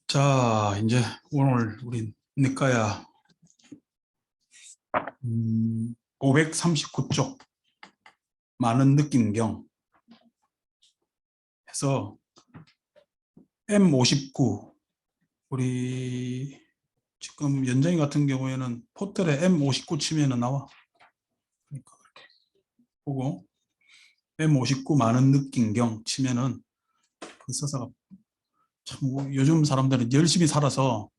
자, 이제 오늘 우리 니까야 539쪽 많은 느낀경 해서 M59 우리 지금 연정이 같은 경우에는 포털에 M59 치면은 나와. 그러니까 그렇게 보고 M59 많은 느낀경 치면은 그 서사가 참 요즘 사람들은 열심히 살아서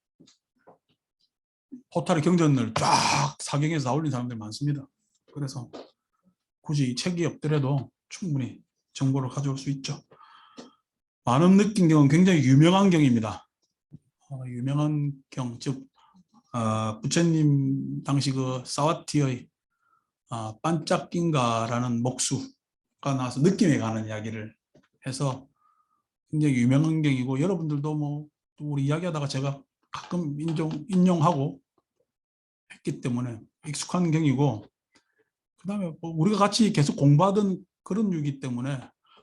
포털의 경전을 쫙 사경해서 다 올린 사람들이 많습니다. 그래서 굳이 책이 없더라도 충분히 정보를 가져올 수 있죠. 많은 느낀 경은 굉장히 유명한 경입니다. 유명한 경, 즉 부처님 당시 그 사와티의 반짝긴가라는 목수가 나와서 느낌에 관한 이야기를 해서 굉장히 유명한 경이고, 여러분들도 뭐 우리 이야기하다가 제가 가끔 인용하고 했기 때문에 익숙한 경이고, 그 다음에 뭐 우리가 같이 계속 공부하던 그런 유기 때문에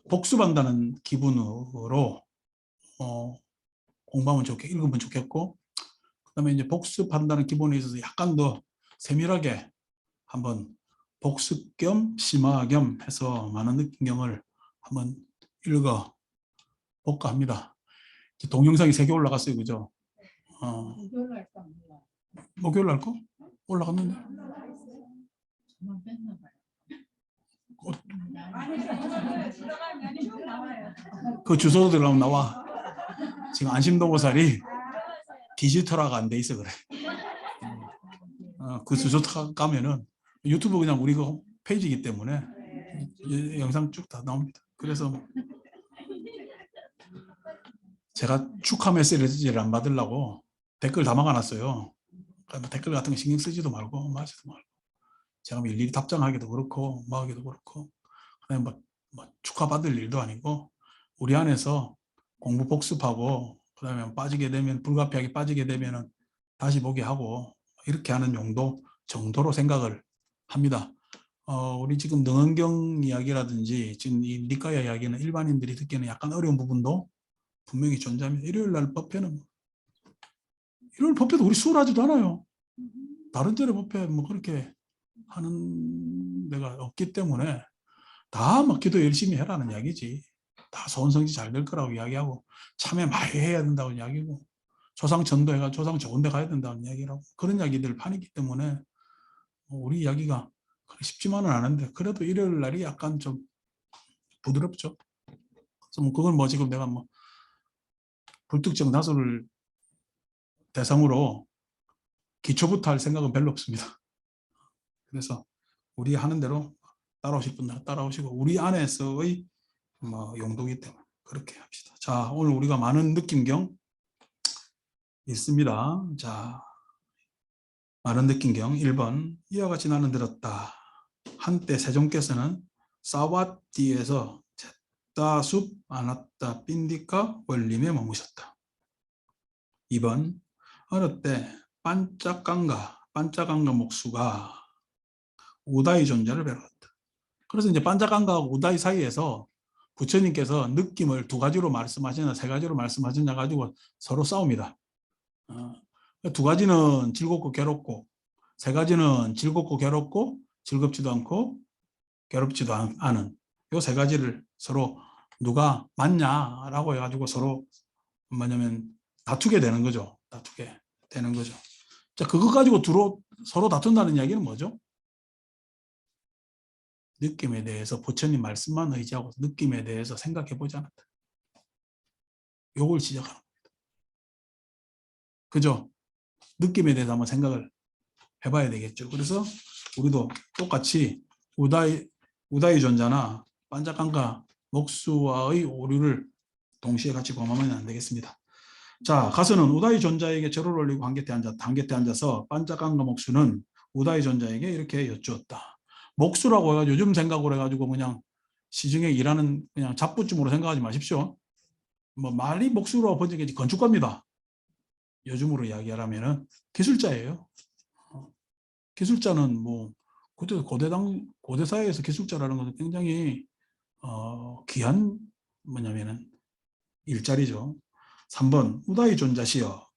복습한다는 기분으로 공부하면 읽으면 좋겠고, 그 다음에 이제 복습한다는 기본에 있어서 약간 더 세밀하게 한번 복습 겸 심화 겸 해서 많은 느낀경을 한번 읽어 볼까 합니다. 동영상이 3개 올라갔어요, 그죠? 목요일 날 거? 올라갔는데? 그 주소 들어가면 나와. 지금 안심도보살이 디지털화가 안 돼 있어 그래. 그 주소 가면은 유튜브 그냥 우리 그 페이지이기 때문에 영상 쭉 다 나옵니다. 그래서 제가 축하 메시지를 안 받으려고 댓글 다 막아놨어요. 그러니까 댓글 같은 거 신경 쓰지도 말고 마지도 말고 제가 일일이 답장하기도 그렇고 뭐 하기도 그렇고 그냥 뭐 축하받을 일도 아니고 우리 안에서 공부 복습하고 그다음에 빠지게 되면 불가피하게 빠지게 되면은 다시 보게 하고 이렇게 하는 용도 정도로 생각을 합니다. 우리 지금 능언경 이야기라든지 지금 이 니까야 이야기는 일반인들이 듣기에는 약간 어려운 부분도 분명히 존재합니다. 일요일 날 법회는 일요일 법회도 우리 수월하지도 않아요. 다른 절의 법회 뭐 그렇게 하는 데가 없기 때문에 다 막 기도 열심히 해라는 이야기지. 다 소원성지 잘 될 거라고 이야기하고 참여 많이 해야 된다고 이야기고 조상 전도해가 조상 좋은 데 가야 된다는 이야기라고 그런 이야기들 판이기 때문에 우리 이야기가 쉽지만은 않은데 그래도 일요일 날이 약간 좀 부드럽죠. 그래서 뭐 그건 뭐 지금 내가 뭐 불특정 다수를 대상으로 기초부터 할 생각은 별로 없습니다. 그래서 우리 하는 대로 따라오실 분들은 따라오시고 우리 안에서의 뭐 용도이기 때문에 그렇게 합시다. 자, 오늘 우리가 많은 느낌경 있습니다. 자, 많은 느낌경 1번 이와 같이 나는 들었다. 한때 세종께서는 사와띠에서 잿다숲 아나따 빈디카 원림에 머무셨다. 2번 어느 때 반짝강가 목수가 우다이 존자를 배웠다. 그래서 이제 반짝강가하고 우다이 사이에서 부처님께서 느낌을 2가지로 말씀하시나 3가지로 말씀하시냐 가지고 서로 싸웁니다. 2가지는 즐겁고 괴롭고 3가지는 즐겁고 괴롭고 즐겁지도 않고 괴롭지도 않은 이 3가지를 서로 누가 맞냐라고 해가지고 서로 뭐냐면 다투게 되는 거죠. 다투게 되는 거죠. 자, 그거 가지고 서로 다툰다는 이야기는 뭐죠? 느낌에 대해서 부처님 말씀만 의지하고 느낌에 대해서 생각해 보지 않았다. 요걸 시작하는 겁니다. 그죠? 느낌에 대해서 한번 생각을 해봐야 되겠죠. 그래서 우리도 똑같이 우다이 존자나 반짝강가 목수와의 오류를 동시에 같이 범하면 안 되겠습니다. 자, 가서는 우다이 존자에게 절을 올리고 단곁에 앉아서 반짝강가 목수는 우다이 존자에게 이렇게 여쭈었다. 목수라고 해가지고 요즘 생각으로 해가지고 그냥 시중에 일하는 그냥 잡부쯤으로 생각하지 마십시오. 뭐 말이 목수로 번역해지 건축가입니다. 요즘으로 이야기하라면은 기술자예요. 기술자는 뭐 고대 사회에서 기술자라는 것은 굉장히 귀한 뭐냐면은 일자리죠. 3번 우다의 존자시여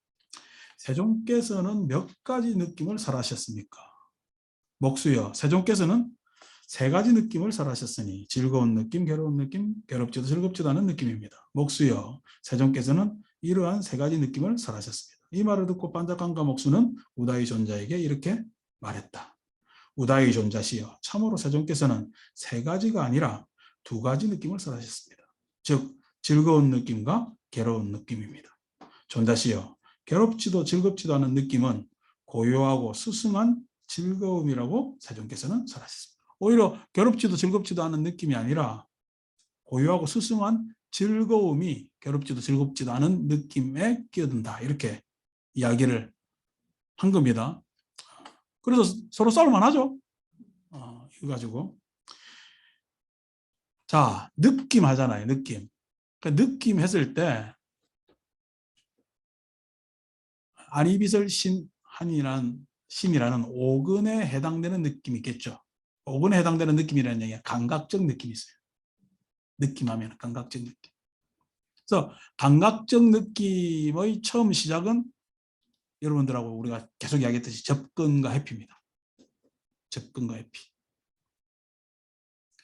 세종께서는 몇 가지 느낌을 설하셨습니까? 목수여 세종께서는 3가지 느낌을 설하셨으니 즐거운 느낌, 괴로운 느낌, 괴롭지도 즐겁지도 않은 느낌입니다. 목수여 세종께서는 이러한 3가지 느낌을 설하셨습니다. 이 말을 듣고 반작한과 목수는 우다의 존자에게 이렇게 말했다. 우다의 존자시여 참으로 세종께서는 3가지가 아니라 2가지 느낌을 설하셨습니다. 즉 즐거운 느낌과 괴로운 느낌입니다. 존자시여 괴롭지도 즐겁지도 않은 느낌은 고요하고 스승한 즐거움이라고 세종께서는 설하셨습니다. 오히려 괴롭지도 즐겁지도 않은 느낌이 아니라 고요하고 스승한 즐거움이 괴롭지도 즐겁지도 않은 느낌에 끼어든다. 이렇게 이야기를 한 겁니다. 그래서 서로 싸울만 하죠. 이거 가지고. 자, 느낌 하잖아요. 느낌. 그러니까 느낌 했을 때 안이비설 신이라는 5근에 해당되는 느낌이 있겠죠. 5근에 해당되는 느낌이라는 얘기가 감각적 느낌이 있어요. 느낌하면 감각적 느낌. 그래서 감각적 느낌의 처음 시작은 여러분들하고 우리가 계속 이야기했듯이 접근과 회피입니다. 접근과 회피.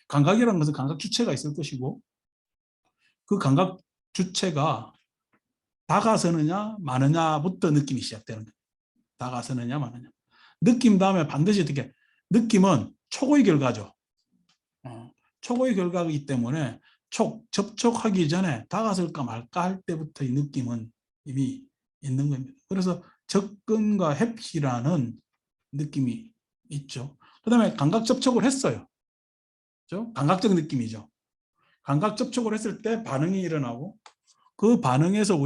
감각이라는 것은 감각 주체가 있을 것이고 그 감각 주체가 다가서느냐 마느냐부터 느낌이 시작되는 거예요. 다가서느냐 마느냐. 느낌 다음에 반드시 어떻게 느낌은 촉의 결과죠. 촉의 결과이기 때문에 접촉하기 전에 다가설까 말까 할 때부터 이 느낌은 이미 있는 겁니다. 그래서 접근과 회피라는 느낌이 있죠. 그 다음에 감각 접촉을 했어요. 그렇죠? 감각적 느낌이죠. 감각 접촉을 했을 때 반응이 일어나고 그 반응에서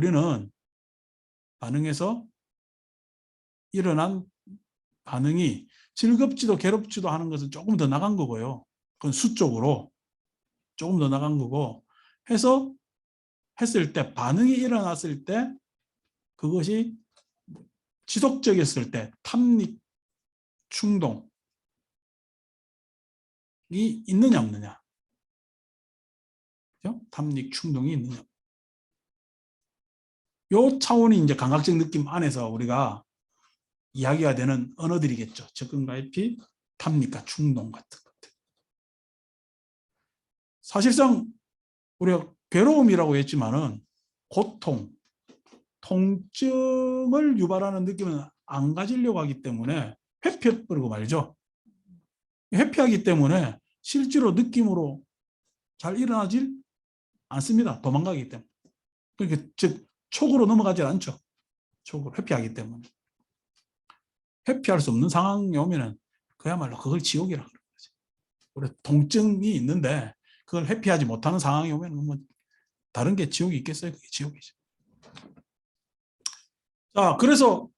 일어난 반응이 즐겁지도 괴롭지도 하는 것은 조금 더 나간 거고요. 그건 수 쪽으로 조금 더 나간 거고 해서 했을 때 반응이 일어났을 때 그것이 지속적이었을 때 탐닉 충동이 있느냐 없느냐. 그죠? 탐닉 충동이 있느냐. 요 차원이 이제 감각적 느낌 안에서 우리가 이야기가 되는 언어들이겠죠. 접근과 회피, 탐닉과 충동 같은 것들. 사실상 우리가 괴로움이라고 했지만은 고통, 통증을 유발하는 느낌은 안 가지려고 하기 때문에 회피해버리고 말죠. 회피하기 때문에 실제로 느낌으로 잘 일어나질 않습니다. 도망가기 때문에. 그러니까 즉 촉으로 넘어가질 않죠. 촉으로 회피하기 때문에. 회피할 수 없는 상황이 오면은 그야말로 그걸 지옥이라고 그러는 거죠. 우리 통증이 있는데 그걸 회피하지 못하는 상황이 오면 뭐 다른 게 지옥이 있겠어요? 그게 지옥이죠. 자, 그래서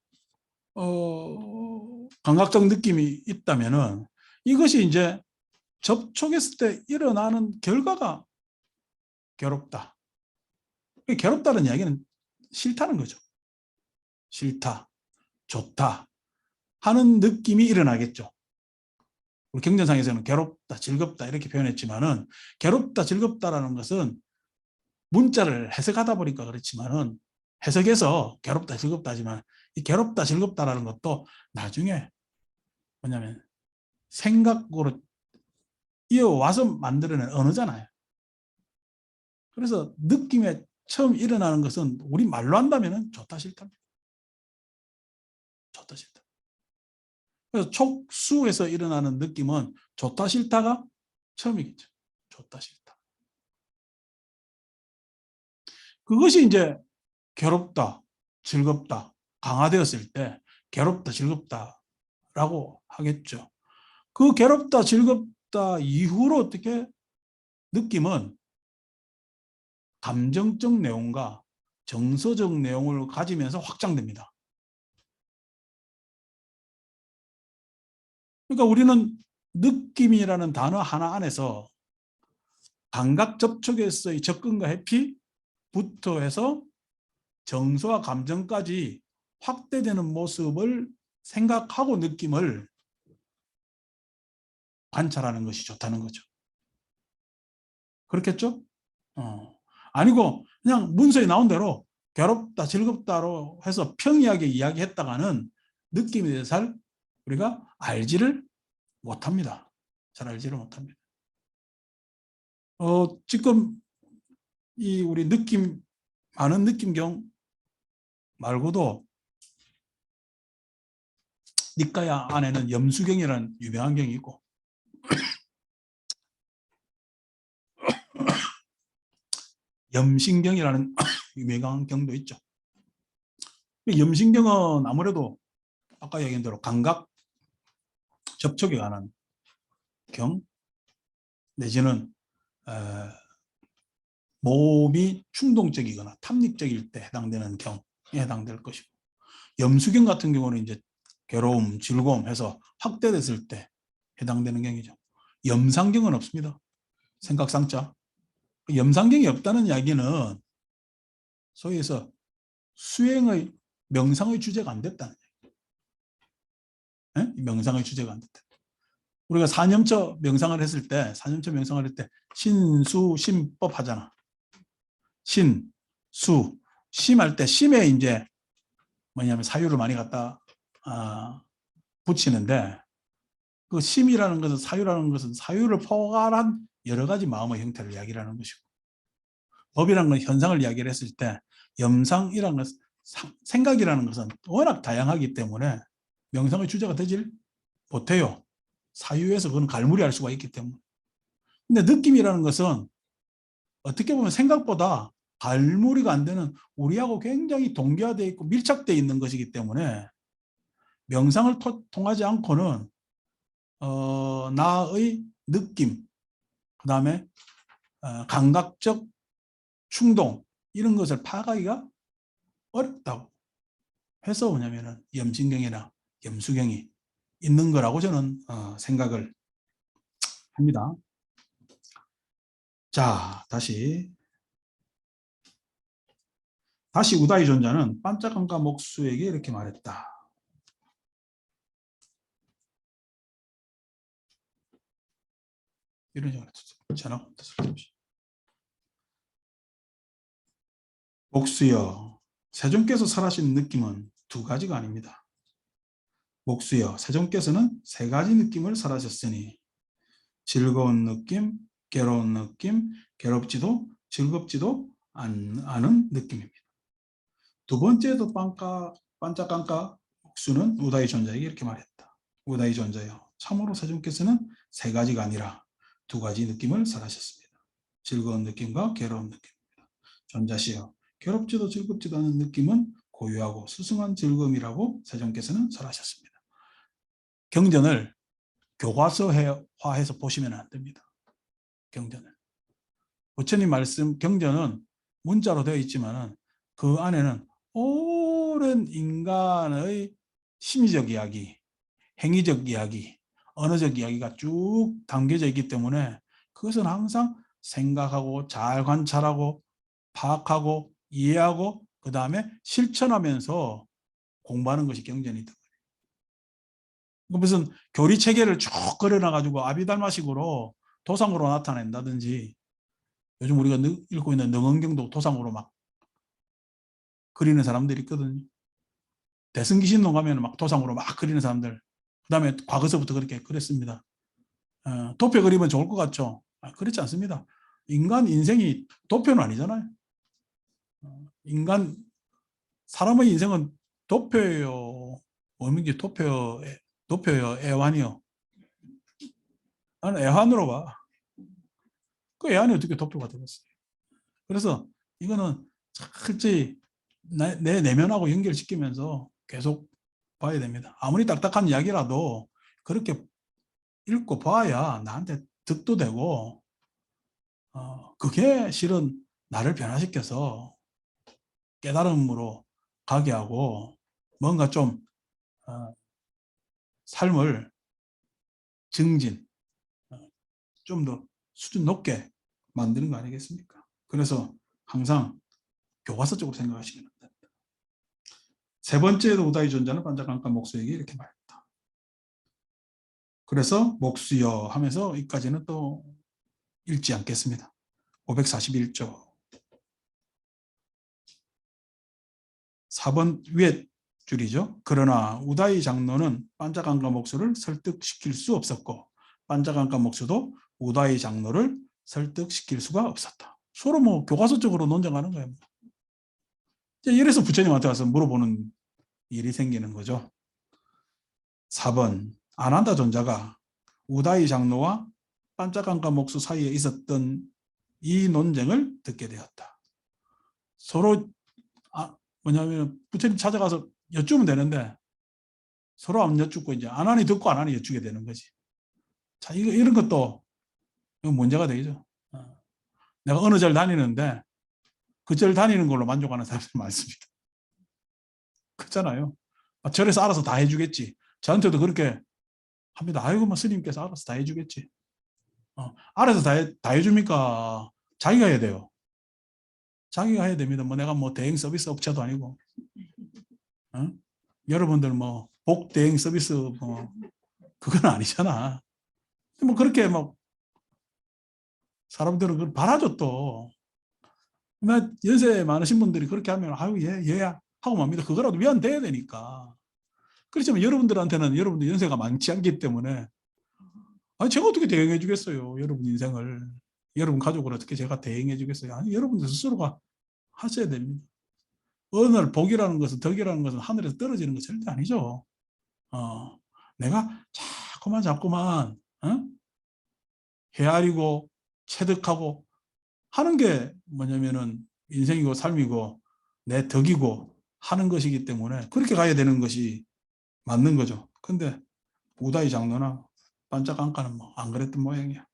감각적 느낌이 있다면은 이것이 이제 접촉했을 때 일어나는 결과가 괴롭다. 괴롭다는 이야기는 싫다는 거죠. 싫다, 좋다 하는 느낌이 일어나겠죠. 우리 경전상에서는 괴롭다, 즐겁다 이렇게 표현했지만은 괴롭다, 즐겁다라는 것은 문자를 해석하다 보니까 그렇지만은 해석해서 괴롭다, 즐겁다 하지만 이 괴롭다, 즐겁다라는 것도 나중에 뭐냐면 생각으로 이어와서 만들어낸 언어잖아요. 그래서 느낌에 처음 일어나는 것은 우리 말로 한다면 좋다, 싫다. 좋다, 싫다. 그래서 촉수에서 일어나는 느낌은 좋다, 싫다가 처음이겠죠. 좋다, 싫다. 그것이 이제 괴롭다, 즐겁다, 강화되었을 때 괴롭다, 즐겁다라고 하겠죠. 그 괴롭다, 즐겁다 이후로 어떻게 느낌은 감정적 내용과 정서적 내용을 가지면서 확장됩니다. 그러니까 우리는 느낌이라는 단어 하나 안에서 감각 접촉에서의 접근과 회피부터 해서 정서와 감정까지 확대되는 모습을 생각하고 느낌을 관찰하는 것이 좋다는 거죠. 그렇겠죠? 아니고 그냥 문서에 나온 대로 괴롭다, 즐겁다로 해서 평이하게 이야기했다가는 느낌에 대해서 잘 우리가 알지를 못합니다. 잘 알지를 못합니다. 지금 이 우리 많은 느낌경 말고도 니까야 안에는 염수경이라는 유명한 경이 있고 염신경이라는 유명한 경도 있죠. 염신경은 아무래도 아까 얘기한 대로 감각 접촉에 관한 경 내지는 몸이 충동적이거나 탐닉적일 때 해당되는 경에 해당될 것이고, 염수경 같은 경우는 이제 괴로움, 즐거움 해서 확대됐을 때 해당되는 경이죠. 염상경은 없습니다. 생각상자. 염상경이 없다는 이야기는 소위 해서 수행의 명상의 주제가 안 됐다는 얘기예요. 명상의 주제가 안 됐다. 우리가 사념처 명상을 했을 때, 신수, 심법 하잖아. 신, 수, 심할 때 심에 이제 뭐냐면 사유를 많이 갖다 붙이는데, 그 심이라는 것은, 사유라는 것은 사유를 포괄한 여러 가지 마음의 형태를 이야기하는 것이고, 법이라는 건 현상을 이야기를 했을 때, 염상이라는 것은, 생각이라는 것은 워낙 다양하기 때문에 명상의 주제가 되질 못해요. 사유에서 그건 갈무리할 수가 있기 때문에. 근데 느낌이라는 것은 어떻게 보면 생각보다 갈무리가 안 되는, 우리하고 굉장히 동기화되어 있고 밀착되어 있는 것이기 때문에 명상을 통하지 않고는 나의 느낌, 그 다음에 감각적 충동, 이런 것을 파악하기가 어렵다고 해서 뭐냐면은 염진경이나 염수경이 있는 거라고 저는 생각을 합니다. 자, 다시 우다이 존자는 반짝함과 목수에게 이렇게 말했다. 이런 식으로 목수여, 세존께서 설하신 느낌은 두 가지가 아닙니다. 목수여, 세존께서는 세 가지 느낌을 설하셨으니 즐거운 느낌, 괴로운 느낌, 괴롭지도 즐겁지도 않은 느낌입니다. 두 번째도 반짝깜까 목수는 우다이 존자에게 이렇게 말했다. 우다이 존자여, 참으로 세존께서는 세 가지가 아니라 두 가지 느낌을 설하셨습니다. 즐거운 느낌과 괴로운 느낌입니다. 존자시여, 괴롭지도 즐겁지도 않은 느낌은 고유하고 수승한 즐거움이라고 세존께서는 설하셨습니다. 경전을 교과서화해서 보시면 안 됩니다. 경전을. 부처님 말씀 경전은 문자로 되어 있지만 그 안에는 오랜 인간의 심리적 이야기, 행위적 이야기, 언어적 이야기가 쭉 담겨져 있기 때문에 그것은 항상 생각하고 잘 관찰하고 파악하고 이해하고 그 다음에 실천하면서 공부하는 것이 경전이다. 무슨 교리 체계를 쭉 그려놔가지고 아비달마식으로 도상으로 나타낸다든지, 요즘 우리가 읽고 있는 능언경도 도상으로 막 그리는 사람들이 있거든요. 대승기신론 가면 막 도상으로 막 그리는 사람들. 그 다음에 과거서부터 그렇게 그랬습니다. 도표 그리면 좋을 것 같죠? 그렇지 않습니다. 인간 인생이 도표는 아니잖아요. 사람의 인생은 도표예요. 뭐든지 도표요, 애환이요. 나는 애환으로 봐. 그 애환이 어떻게 도표가 되겠어요? 그래서 이거는 철저히 내 내면하고 연결시키면서 계속 봐야 됩니다. 아무리 딱딱한 이야기라도 그렇게 읽고 봐야 나한테 득도 되고, 그게 실은 나를 변화시켜서 깨달음으로 가게 하고 뭔가 좀 삶을 증진, 좀 더 수준 높게 만드는 거 아니겠습니까? 그래서 항상 교과서 쪽으로 생각하시면 됩니다. 세 번째로 우다이 존자는 반짝깜깜 목수에게 이렇게 말했다. 그래서 목수여 하면서 여기까지는 또 읽지 않겠습니다. 541조. 4번 위에 줄이죠. 그러나 우다이 장로는 반자간과 목수를 설득시킬 수 없었고 반자간과 목수도 우다이 장로를 설득시킬 수가 없었다. 서로 뭐 교과서적으로 논쟁하는 거예요. 이래서 부처님한테 와서 물어보는 일이 생기는 거죠. 4번 아난다 존자가 우다이 장로와 반자간과 목수 사이에 있었던 이 논쟁을 듣게 되었다. 서로 뭐냐면 부처님 찾아가서 여쭈면 되는데 서로 안 여쭙고 이제 아난이 듣고 아난이 여쭈게 되는 거지. 자, 이런 것도 문제가 되죠. 내가 어느 절 다니는데 그 절 다니는 걸로 만족하는 사람들이 많습니다. 그렇잖아요. 절에서 알아서 다 해주겠지. 저한테도 그렇게 합니다. 아이고, 뭐 스님께서 알아서 다 해주겠지. 알아서 다 해줍니까? 자기가 해야 돼요. 자기가 해야 됩니다. 뭐 내가 뭐 대행 서비스 업체도 아니고. 여러분들 뭐 복 대행 서비스 뭐 그건 아니잖아. 뭐 그렇게 막 사람들은 그걸 바라죠 또. 연세 많으신 분들이 그렇게 하면 아유 얘야 하고 맙니다. 그거라도 위안돼야 되니까. 그렇지만 여러분들한테는 여러분들 연세가 많지 않기 때문에 아니 제가 어떻게 대행해 주겠어요. 여러분 인생을. 여러분 가족을 어떻게 제가 대행해 주겠어요. 아니 여러분들 스스로가 하셔야 됩니다. 어느 날 복이라는 것은 덕이라는 것은 하늘에서 떨어지는 거 절대 아니죠. 내가 자꾸만 헤아리고 체득하고 하는 게 뭐냐면은 인생이고 삶이고 내 덕이고 하는 것이기 때문에 그렇게 가야 되는 것이 맞는 거죠. 근데 우다이 장로나 반짝안가는 뭐 안 그랬던 모양이야.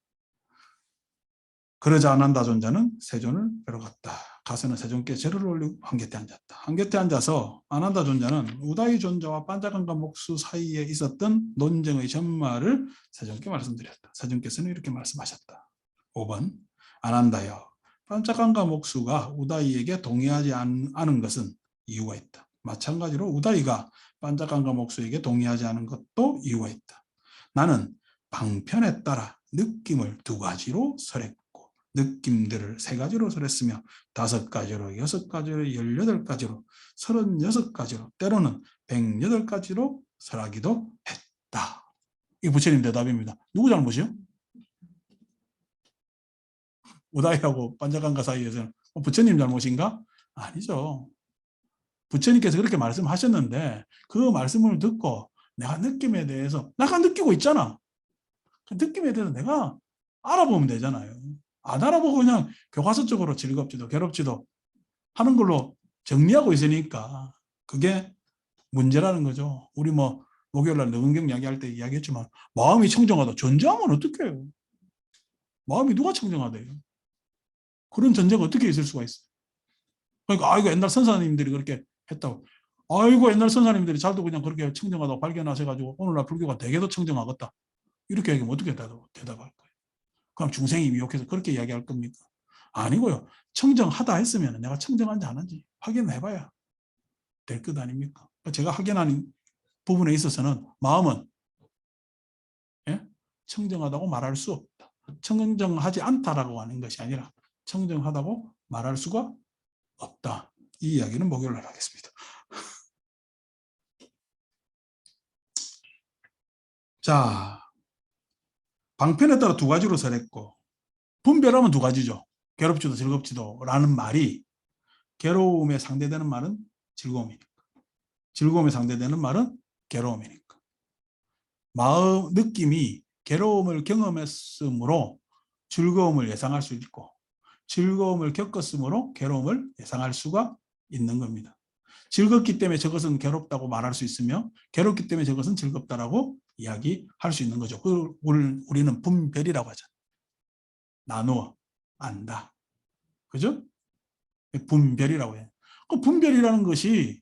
그러자 아난다 존자는 세존을 뵈러 갔다. 가서는 세존께 절을 올리고 한 곁에 앉았다. 한 곁에 앉아서 아난다 존자는 우다이 존자와 반짝안가 목수 사이에 있었던 논쟁의 전말을 세존께 말씀드렸다. 세존께서는 이렇게 말씀하셨다. 5번 아난다여 반짝안가 목수가 우다이에게 동의하지 않은 것은 이유가 있다. 마찬가지로 우다이가 반짝안가 목수에게 동의하지 않은 것도 이유가 있다. 나는 방편에 따라 느낌을 2가지로 설했고 느낌들을 3가지로 설했으며 5가지로 6가지로 18가지로 36가지로 때로는 108가지로 설하기도 했다. 이 부처님 대답입니다. 누구 잘못이요? 우다이하고 반자간가 사이에서는 부처님 잘못인가? 아니죠. 부처님께서 그렇게 말씀하셨는데 그 말씀을 듣고 내가 느낌에 대해서 내가 느끼고 있잖아. 그 느낌에 대해서 내가 알아보면 되잖아요. 안 알아보고 그냥 교과서적으로 즐겁지도 괴롭지도 하는 걸로 정리하고 있으니까 그게 문제라는 거죠. 우리 뭐 목요일날 너근경 이야기할 때 이야기했지만 마음이 청정하다. 전쟁하면 어떡해요? 마음이 누가 청정하대요? 그런 전쟁 어떻게 있을 수가 있어요? 그러니까 아이고 옛날 선사님들이 그렇게 했다고. 아이고 옛날 선사님들이 잘도 그냥 그렇게 청정하다고 발견하셔가지고 오늘날 불교가 되게도 청정하겠다. 이렇게 얘기하면 어떻게 대답할 거예요? 그럼 중생이 미혹해서 그렇게 이야기할 겁니까? 아니고요. 청정하다 했으면 내가 청정한지 안 한지 확인해봐야 될 것 아닙니까? 제가 확인한 부분에 있어서는 마음은 청정하다고 말할 수 없다. 청정하지 않다라고 하는 것이 아니라 청정하다고 말할 수가 없다. 이 이야기는 목요일날 하겠습니다. 자, 방편에 따라 2가지로 설했고 분별하면 2가지죠. 괴롭지도 즐겁지도 라는 말이 괴로움에 상대되는 말은 즐거움이니까. 즐거움에 상대되는 말은 괴로움이니까. 마음, 느낌이 괴로움을 경험했으므로 즐거움을 예상할 수 있고 즐거움을 겪었으므로 괴로움을 예상할 수가 있는 겁니다. 즐겁기 때문에 저것은 괴롭다고 말할 수 있으며 괴롭기 때문에 저것은 즐겁다라고 이야기할 수 있는 거죠. 그걸 우리는 분별이라고 하잖아요. 나누어 안다. 그죠? 분별이라고 해요. 그 분별이라는 것이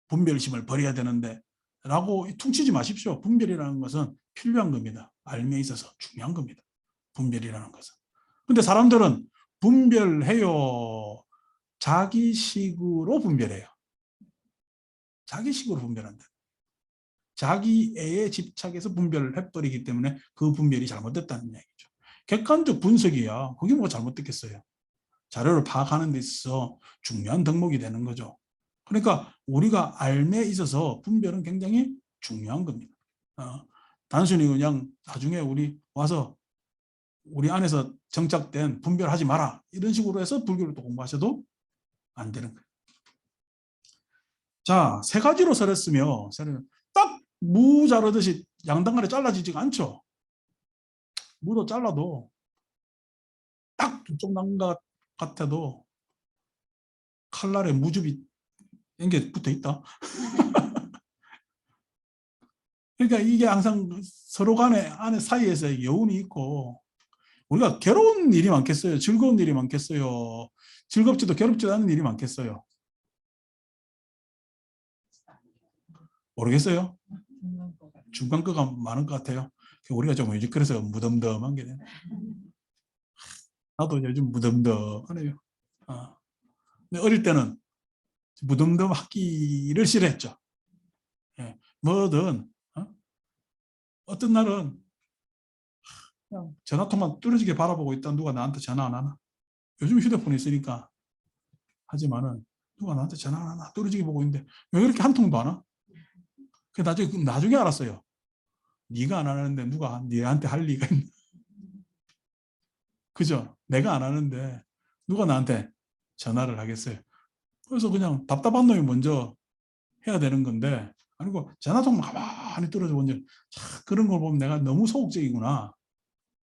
분별심을 버려야 되는데 라고 퉁치지 마십시오. 분별이라는 것은 필요한 겁니다. 알미에 있어서 중요한 겁니다. 분별이라는 것은. 근데 사람들은 분별해요. 자기식으로 분별해요. 자기식으로 분별한다. 자기애에 집착해서 분별을 해버리기 때문에 그 분별이 잘못됐다는 얘기죠. 객관적 분석이야. 그게 뭐가 잘못됐겠어요. 자료를 파악하는 데 있어서 중요한 덕목이 되는 거죠. 그러니까 우리가 알에 있어서 분별은 굉장히 중요한 겁니다. 단순히 그냥 나중에 우리 와서 우리 안에서 정착된 분별하지 마라 이런 식으로 해서 불교를 또 공부하셔도 안 되는 거예요. 자, 세 가지로 설했으며 딱 무 자르듯이 양단간에 잘라지지가 않죠. 무도 잘라도 딱 두쪽 난 것 같아도 칼날에 무즙이 연계 붙어 있다. 그러니까 이게 항상 서로 간에 안에 사이에서 여운이 있고 우리가 괴로운 일이 많겠어요? 즐거운 일이 많겠어요? 즐겁지도 괴롭지도 않은 일이 많겠어요? 모르겠어요. 중간 거가 많은 것 같아요. 우리가 좀 요즘 그래서 무덤덤한 게 나도 요즘 무덤덤하네요. 근데 어릴 때는 무덤덤하기를 싫어했죠. 예, 뭐든 어떤 날은 그냥 전화통만 뚫어지게 바라보고 있다 누가 나한테 전화 안 하나? 요즘 휴대폰이 있으니까 하지만은 누가 나한테 전화 안 하나? 뚫어지게 보고 있는데 왜 이렇게 한 통도 안 와? 그 나중에 알았어요. 네가 안 하는데 누가 네한테 할 리가 있나? 그죠? 내가 안 하는데 누가 나한테 전화를 하겠어요? 그래서 그냥 답답한 놈이 먼저 해야 되는 건데 아니고 전화통만 가만히 뚫어져 본 적 그런 걸 보면 내가 너무 소극적이구나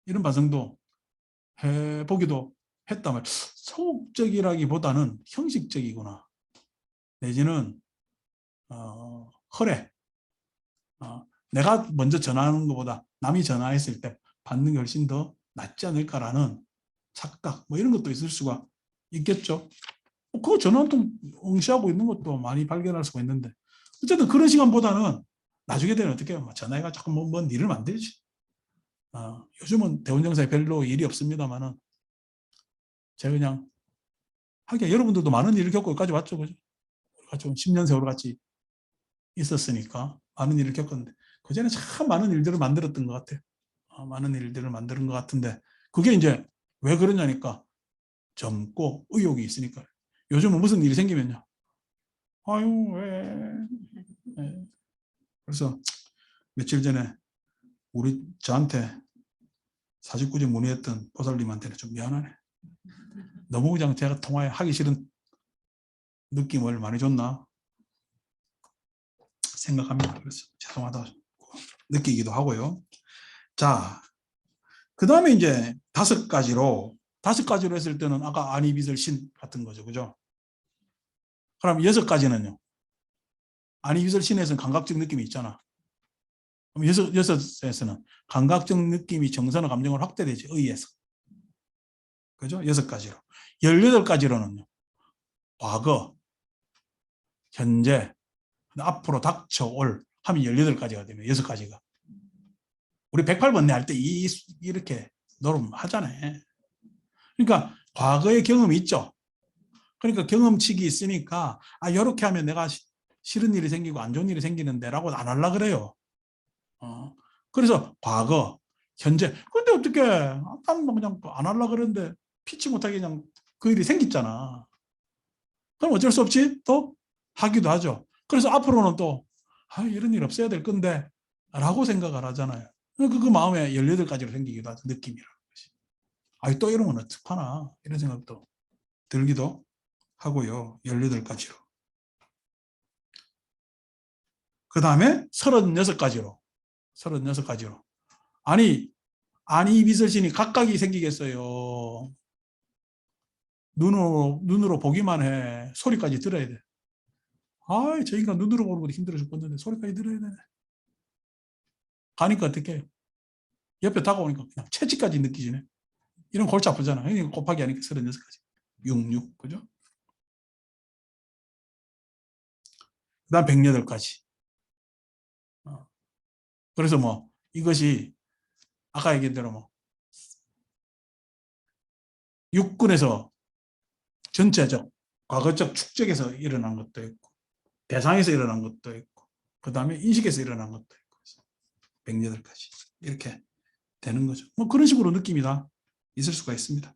이런 반성도 해보기도 했단 말이에요. 소극적이라기보다는 형식적이구나 내지는 허례 내가 먼저 전화하는 것보다 남이 전화했을 때 받는 게 훨씬 더 낫지 않을까라는 착각 뭐 이런 것도 있을 수가 있겠죠. 그거 전화 한 통 응시하고 있는 것도 많이 발견할 수가 있는데 어쨌든 그런 시간보다는 나중에 되면 어떻게 해요? 전화해가 자꾸 뭔 일을 만들지. 요즘은 대원정사에 별로 일이 없습니다만은 제가 그냥 하기야 여러분들도 많은 일을 겪고 여기까지 왔죠. 그죠? 같이 10년 세월 같이 있었으니까 많은 일을 겪었는데 그전에 참 많은 일들을 만들었던 것 같아요. 많은 일들을 만드는 것 같은데 그게 이제 왜 그러냐니까 젊고 의욕이 있으니까. 요즘은 무슨 일이 생기면요. 아유 왜. 네. 그래서 며칠 전에 저한테 사직구제 문의했던 보살님한테는 좀 미안하네. 너무 그냥 제가 통화하기 싫은 느낌을 많이 줬나 생각합니다. 그래서 죄송하다 느끼기도 하고요. 자, 그 다음에 이제 다섯 가지로 했을 때는 아까 아니비설 신 같은 거죠. 그죠? 그럼 여섯 가지는요. 아니비설 신에서는 감각적 느낌이 있잖아. 그럼 여섯에서는 감각적 느낌이 정서나 감정을 확대되지. 의에서. 그죠? 여섯 가지로. 18가지로는요. 과거, 현재, 앞으로 닥쳐올 하면 18가지가 되면 6가지가. 우리 108번내 할 때 이렇게 노름하잖아요. 그러니까 과거의 경험이 있죠. 그러니까 경험치기 있으니까 이렇게 하면 내가 싫은 일이 생기고 안 좋은 일이 생기는데 라고 안 하려고 그래요. 그래서 과거, 현재. 근데 어떻게 나는 그냥 안 하려고 그러는데 피치 못하게 그냥 그 일이 생겼잖아. 그럼 어쩔 수 없이 또 하기도 하죠. 그래서 앞으로는 또 이런 일 없어야 될 건데 라고 생각을 하잖아요. 그 마음에 18가지로 생기기도 하죠. 느낌이라는 것이. 또 이러면 어떡하나 이런 생각도 들기도 하고요. 18가지로. 그 다음에 36가지로. 36가지로. 아니 비설신이 각각이 생기겠어요. 눈으로 보기만 해. 소리까지 들어야 돼. 저 인간 눈으로 보는 것도 힘들어 죽겠는데 소리까지 들어야 되네. 가니까 어떻게 해요? 옆에 다가오니까 그냥 채찍까지 느끼지네. 이런 골치 아프잖아. 곱하기 하니까 36가지. 66. 그죠? 그 다음 108가지. 그래서 이것이 아까 얘기한 대로 육군에서 전체적, 과거적 축적에서 일어난 것도 있고, 대상에서 일어난 것도 있고, 그 다음에 인식에서 일어난 것도 있고, 108가지. 이렇게 되는 거죠. 그런 식으로 느낌이 다 있을 수가 있습니다.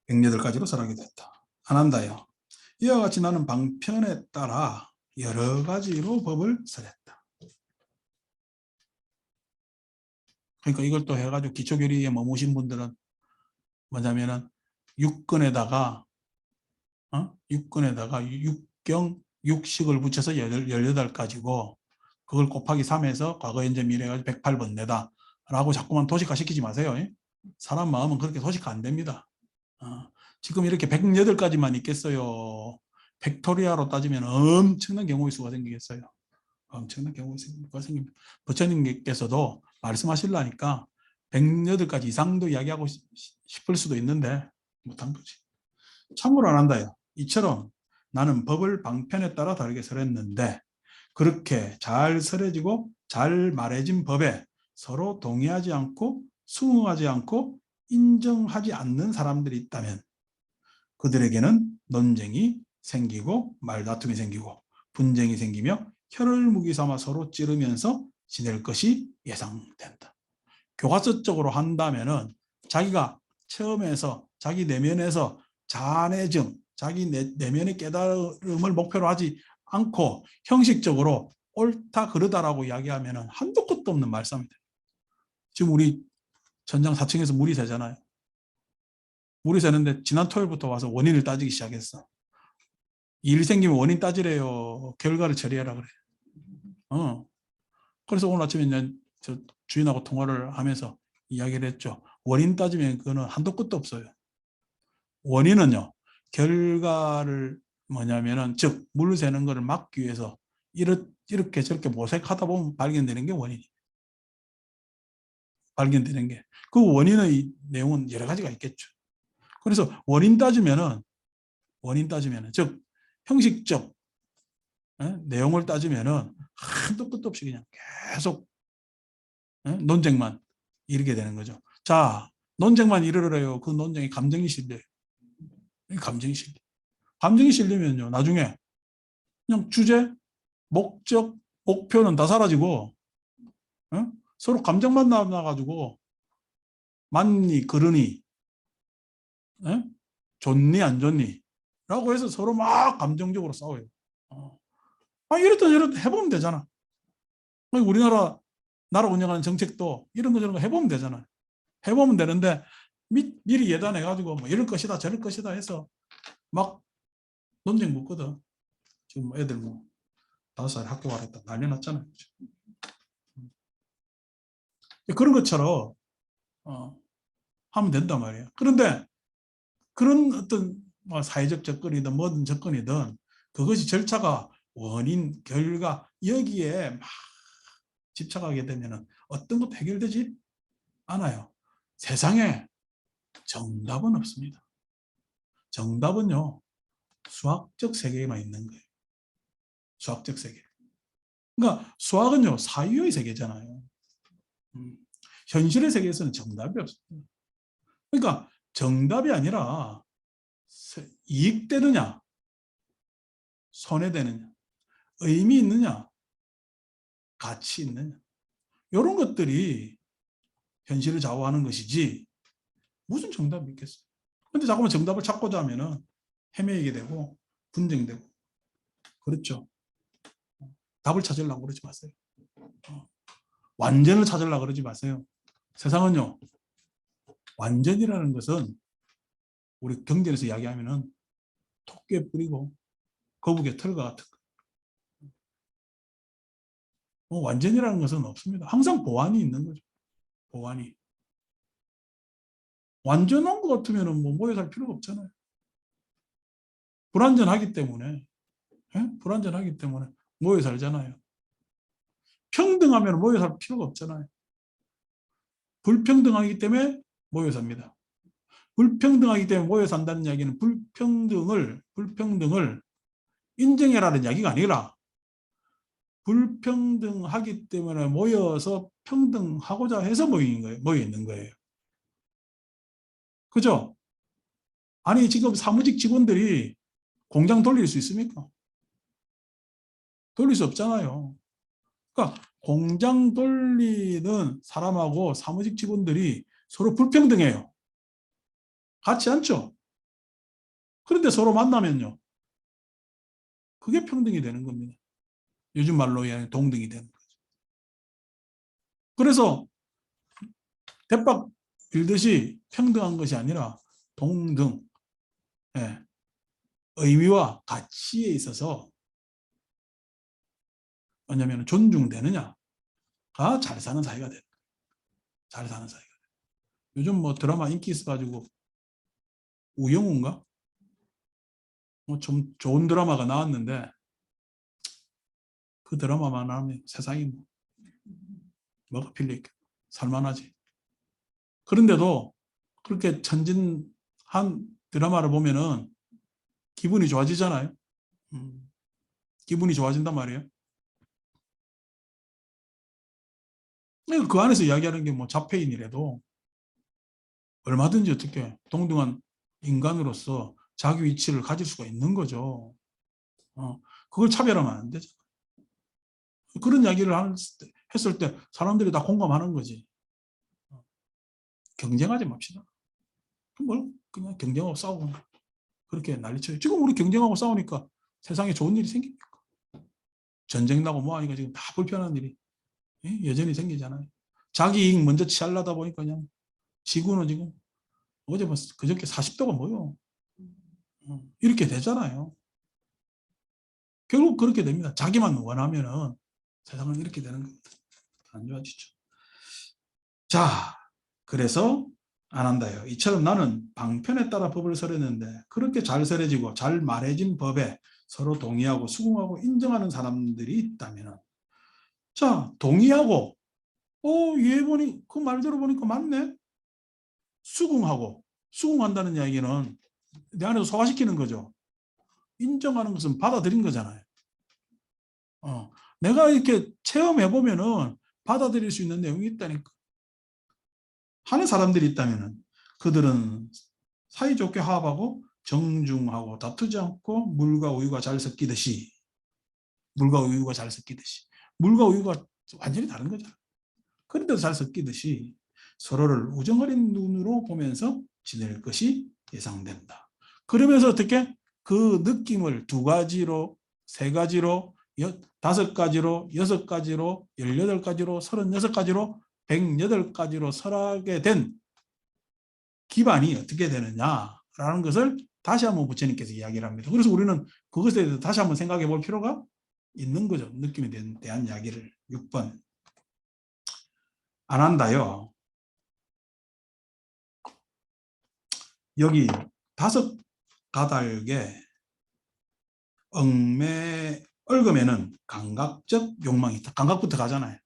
108가지로 설하게 됐다. 안 한다요. 이와 같이 나는 방편에 따라 여러 가지로 법을 설했다. 그러니까 이걸 또 해가지고 기초교리에 머무신 분들은 뭐냐면은 육근에다가 육경 육식을 붙여서 18가지고 그걸 곱하기 3해서 과거 현재 미래 가지고 108번내다 라고 자꾸만 도식화 시키지 마세요. 사람 마음은 그렇게 도식화 안 됩니다. 지금 이렇게 108가지만 있겠어요. 팩토리아로 따지면 엄청난 경우의 수가 생기겠어요. 엄청난 경우의 수가 생깁니다. 부처님께서도 말씀하시려니까 108가지 이상도 이야기하고 싶을 수도 있는데 못한 거지. 참고로 안 한다요. 이처럼 나는 법을 방편에 따라 다르게 설했는데 그렇게 잘 설해지고 잘 말해진 법에 서로 동의하지 않고 수긍하지 않고 인정하지 않는 사람들이 있다면 그들에게는 논쟁이 생기고 말다툼이 생기고 분쟁이 생기며 혀를 무기 삼아 서로 찌르면서 지낼 것이 예상된다. 교과서적으로 한다면은 자기가 처음에서 자기 내면에서 자내증, 자기 내면의 깨달음을 목표로 하지 않고 형식적으로 옳다 그르다라고 이야기하면은 한도 끝도 없는 말씀입니다. 지금 우리 전장 4층에서 물이 새잖아요. 물이 새는데 지난 토요일부터 와서 원인을 따지기 시작했어. 일 생기면 원인 따지래요. 결과를 처리해라 그래. 그래서 오늘 아침에 이제 저 주인하고 통화를 하면서 이야기를 했죠. 원인 따지면 그거는 한도 끝도 없어요. 원인은요, 결과를 뭐냐면은, 즉, 물 새는 거를 막기 위해서 이렇게 저렇게 모색하다 보면 발견되는 게 원인이. 발견되는 게. 그 원인의 내용은 여러 가지가 있겠죠. 그래서 원인 따지면은, 즉, 형식적 내용을 따지면은 한도 끝도 없이 그냥 계속 논쟁만 이르게 되는 거죠. 자, 논쟁만 이르러요. 그 논쟁이 감정이 실려요. 감정이 실려. 감정이 실리면요. 나중에 그냥 주제, 목적, 목표는 다 사라지고 서로 감정만 남아가지고 맞니, 그러니, 좋니, 안 좋니 라고 해서 서로 막 감정적으로 싸워요. 이렇다 저렇다 해보면 되잖아. 우리나라 운영하는 정책도 이런 거 저런 거 해보면 되잖아요. 해보면 되는데 미리 예단해가지고 뭐 이럴 것이다 저럴 것이다 해서 막 논쟁 붙거든. 지금 애들 뭐 5살 학교 가랬다 난리 났잖아요. 그런 것처럼 하면 된단 말이에요. 그런데 그런 어떤 뭐 사회적 접근이든 뭐든 접근이든 그것이 절차가 원인, 결과 여기에 막 집착하게 되면 어떤 것도 해결되지 않아요. 세상에 정답은 없습니다. 정답은요, 수학적 세계에만 있는 거예요. 수학적 세계. 그러니까 수학은요, 사유의 세계잖아요. 현실의 세계에서는 정답이 없습니다. 그러니까 정답이 아니라 이익되느냐, 손해되느냐, 의미 있느냐, 가치 있느냐. 이런 것들이 현실을 좌우하는 것이지 무슨 정답이 있겠어요. 근데 자꾸만 정답을 찾고자 하면은 헤매이게 되고 분쟁되고 그렇죠. 답을 찾으려고 그러지 마세요. 완전을 찾으려고 그러지 마세요. 세상은요, 완전이라는 것은 우리 경전에서 이야기하면은 토끼에 뿌리고 거북의 털과 같은 거. 완전이라는 것은 없습니다. 항상 보완이 있는 거죠. 보완이. 완전한 것 같으면 뭐 모여 살 필요가 없잖아요. 불완전하기 때문에, 불완전하기 때문에 모여 살잖아요. 평등하면 모여 살 필요가 없잖아요. 불평등하기 때문에 모여 삽니다. 불평등하기 때문에 모여 산다는 이야기는 불평등을 인정해라는 이야기가 아니라 불평등하기 때문에 모여서 평등하고자 해서 모여 있는 거예요. 그죠? 아니, 지금 사무직 직원들이 공장 돌릴 수 있습니까? 돌릴 수 없잖아요. 그러니까 공장 돌리는 사람하고 사무직 직원들이 서로 불평등해요. 같지 않죠? 그런데 서로 만나면요. 그게 평등이 되는 겁니다. 요즘 말로 동등이 되는 거죠. 그래서 대박 빌듯이 평등한 것이 아니라 동등, 예, 의미와 가치에 있어서 뭐냐면 존중되느냐가 잘 사는 사회가 돼요. 잘 사는 사회가 돼요. 요즘 뭐 드라마 인기 있어가지고 우영우인가? 뭐 좀 좋은 드라마가 나왔는데 그 드라마만 하면 세상이 뭐가 필요 있겠 살만하지. 그런데도 그렇게 천진한 드라마를 보면은 기분이 좋아지잖아요. 기분이 좋아진단 말이에요. 그 안에서 이야기하는 게 뭐 자폐인이라도 얼마든지 어떻게 동등한 인간으로서 자기 위치를 가질 수가 있는 거죠. 그걸 차별하면 안 되죠. 그런 이야기를 했을 때 사람들이 다 공감하는 거지. 경쟁하지 맙시다. 뭘 그냥 경쟁하고 싸우고 그렇게 난리쳐요. 지금 우리 경쟁하고 싸우니까 세상에 좋은 일이 생깁니까? 전쟁 나고 뭐 하니까 지금 다 불편한 일이 여전히 생기잖아요. 자기 이익 먼저 취하려다 보니까 그냥 지구는 지금 어제 뭐 그저께 40도가 뭐요? 이렇게 되잖아요. 결국 그렇게 됩니다. 자기만 원하면은 세상은 이렇게 되는 겁니다. 안 좋아지죠. 자, 그래서 안 한다요. 이처럼 나는 방편에 따라 법을 설했는데 그렇게 잘 설해지고 잘 말해진 법에 서로 동의하고 수긍하고 인정하는 사람들이 있다면 자, 동의하고 얘 보니 그 말대로 보니까 맞네. 수긍한다는 이야기는 내 안에서 소화시키는 거죠. 인정하는 것은 받아들인 거잖아요. 내가 이렇게 체험해 보면은 받아들일 수 있는 내용이 있다니까. 하는 사람들이 있다면은 그들은 사이좋게 화합하고 정중하고 다투지 않고 물과 우유가 잘 섞이듯이 물과 우유가 완전히 다른 거잖아. 그런데도 잘 섞이듯이 서로를 우정 어린 눈으로 보면서 지낼 것이 예상된다. 그러면서 어떻게 그 느낌을 두 가지로, 세 가지로, 다섯 가지로, 여섯 가지로, 18가지로, 36가지로, 108가지로 설하게 된 기반이 어떻게 되느냐라는 것을 다시 한번 부처님께서 이야기를 합니다. 그래서 우리는 그것에 대해서 다시 한번 생각해 볼 필요가 있는 거죠. 느낌에 대한 이야기를. 6번. 안 한다요. 여기 5가닥에 얽매면 감각적 욕망이 있다. 감각부터 가잖아요.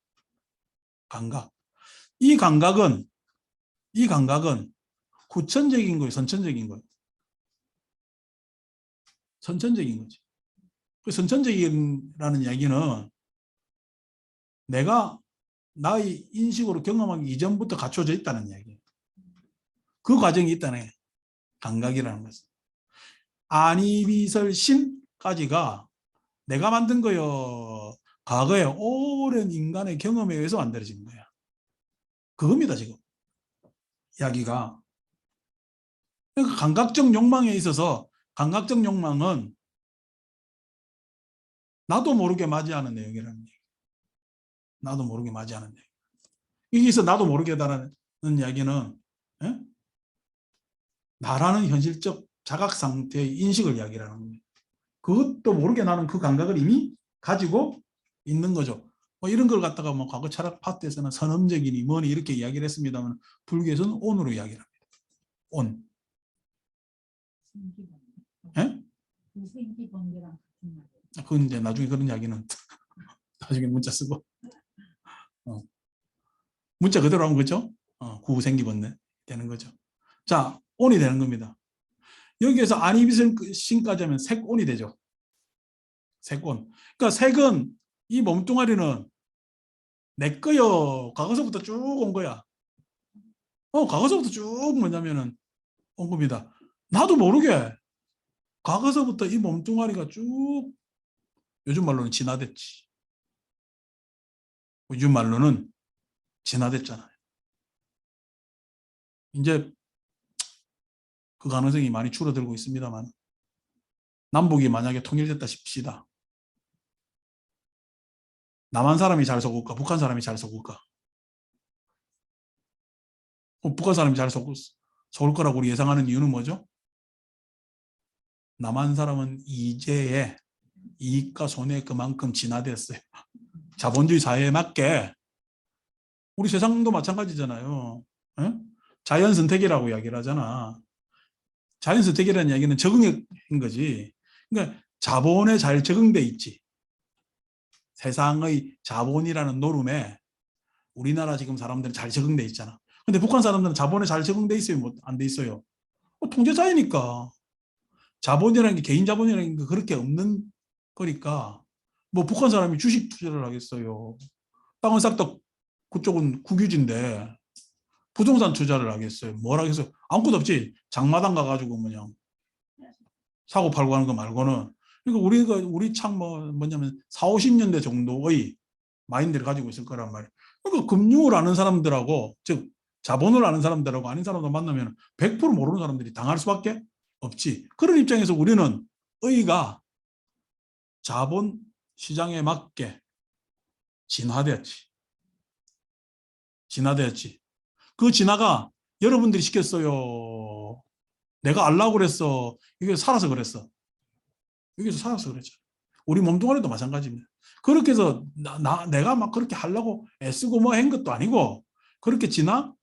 감각. 이 감각은 후천적인 거예요. 선천적인 거예요. 선천적인 거지. 그 선천적이라는 이야기는 내가 나의 인식으로 경험하기 이전부터 갖춰져 있다는 이야기예요. 그 과정이 있다네. 감각이라는 것은. 아니비설신까지가 내가 만든 거요. 과거에 오랜 인간의 경험에 의해서 만들어진 거야. 그겁니다, 지금. 이야기가. 그러니까 감각적 욕망에 있어서 감각적 욕망은 나도 모르게 맞이하는 내용이라는 얘기. 나도 모르게 맞이하는 내용. 여기서 나도 모르게다라는 이야기는 예? 나라는 현실적 자각 상태의 인식을 이야기하는 겁니다. 그것도 모르게 나는 그 감각을 이미 가지고 있는 거죠. 뭐 이런 걸 갖다가 뭐 과거 철학 파트에서는 선험적이니 뭐니 이렇게 이야기를 했습니다만 불교에서는 온으로 이야기를 합니다. 온. 예? 그건 이제 나중에 그런 이야기는 나중에 문자 쓰고 문자 그대로 하면 그죠? 구생기번네 되는 거죠. 자, 온이 되는 겁니다. 여기에서 안이비신까지 하면 색온이 되죠. 색온. 그러니까 색은 이 몸뚱아리는 내 거요. 과거서부터 쭉 온 거야. 과거서부터 쭉 뭐냐면은 온 겁니다. 나도 모르게 과거서부터 이 몸뚱아리가 쭉 요즘 말로는 진화됐지. 요즘 말로는 진화됐잖아요. 이제 그 가능성이 많이 줄어들고 있습니다만 남북이 만약에 통일됐다 싶시다. 남한 사람이 잘 속을까? 북한 사람이 잘 속을까? 북한 사람이 잘 속을 거라고 우리 예상하는 이유는 뭐죠? 남한 사람은 이제의 이익과 손해 그만큼 진화됐어요. 자본주의 사회에 맞게 우리 세상도 마찬가지잖아요. 에? 자연 선택이라고 이야기를 하잖아. 자연 선택이라는 이야기는 적응인 거지. 그러니까 자본에 잘 적응돼 있지. 세상의 자본이라는 노름에 우리나라 지금 사람들은 잘 적응돼 있잖아. 근데 북한 사람들은 자본에 잘 적응돼 있어요? 안 돼 있어요? 통제사회니까. 자본이라는 게 개인 자본이라는 게 그렇게 없는 거니까 뭐 북한 사람이 주식 투자를 하겠어요. 땅은 싹 다 그쪽은 국유지인데 부동산 투자를 하겠어요. 뭘 하겠어요? 아무것도 없지. 장마당 가가지고 그냥 사고 팔고 하는 거 말고는. 그러니까 우리 참 뭐냐면 4, 50년대 정도의 마인드를 가지고 있을 거란 말이에요. 그러니까 금융을 아는 사람들하고 즉 자본을 아는 사람들하고 아닌 사람들 만나면 100% 모르는 사람들이 당할 수밖에 없지. 그런 입장에서 우리는 의가 자본 시장에 맞게 진화되었지. 진화되었지. 그 진화가 여러분들이 시켰어요. 내가 알라고 그랬어. 이게 살아서 그랬어. 여기서 살아서 그랬죠. 우리 몸뚱아리도 마찬가지입니다. 그렇게 해서 내가 막 그렇게 하려고 애쓰고 뭐 한 것도 아니고 그렇게 진화되어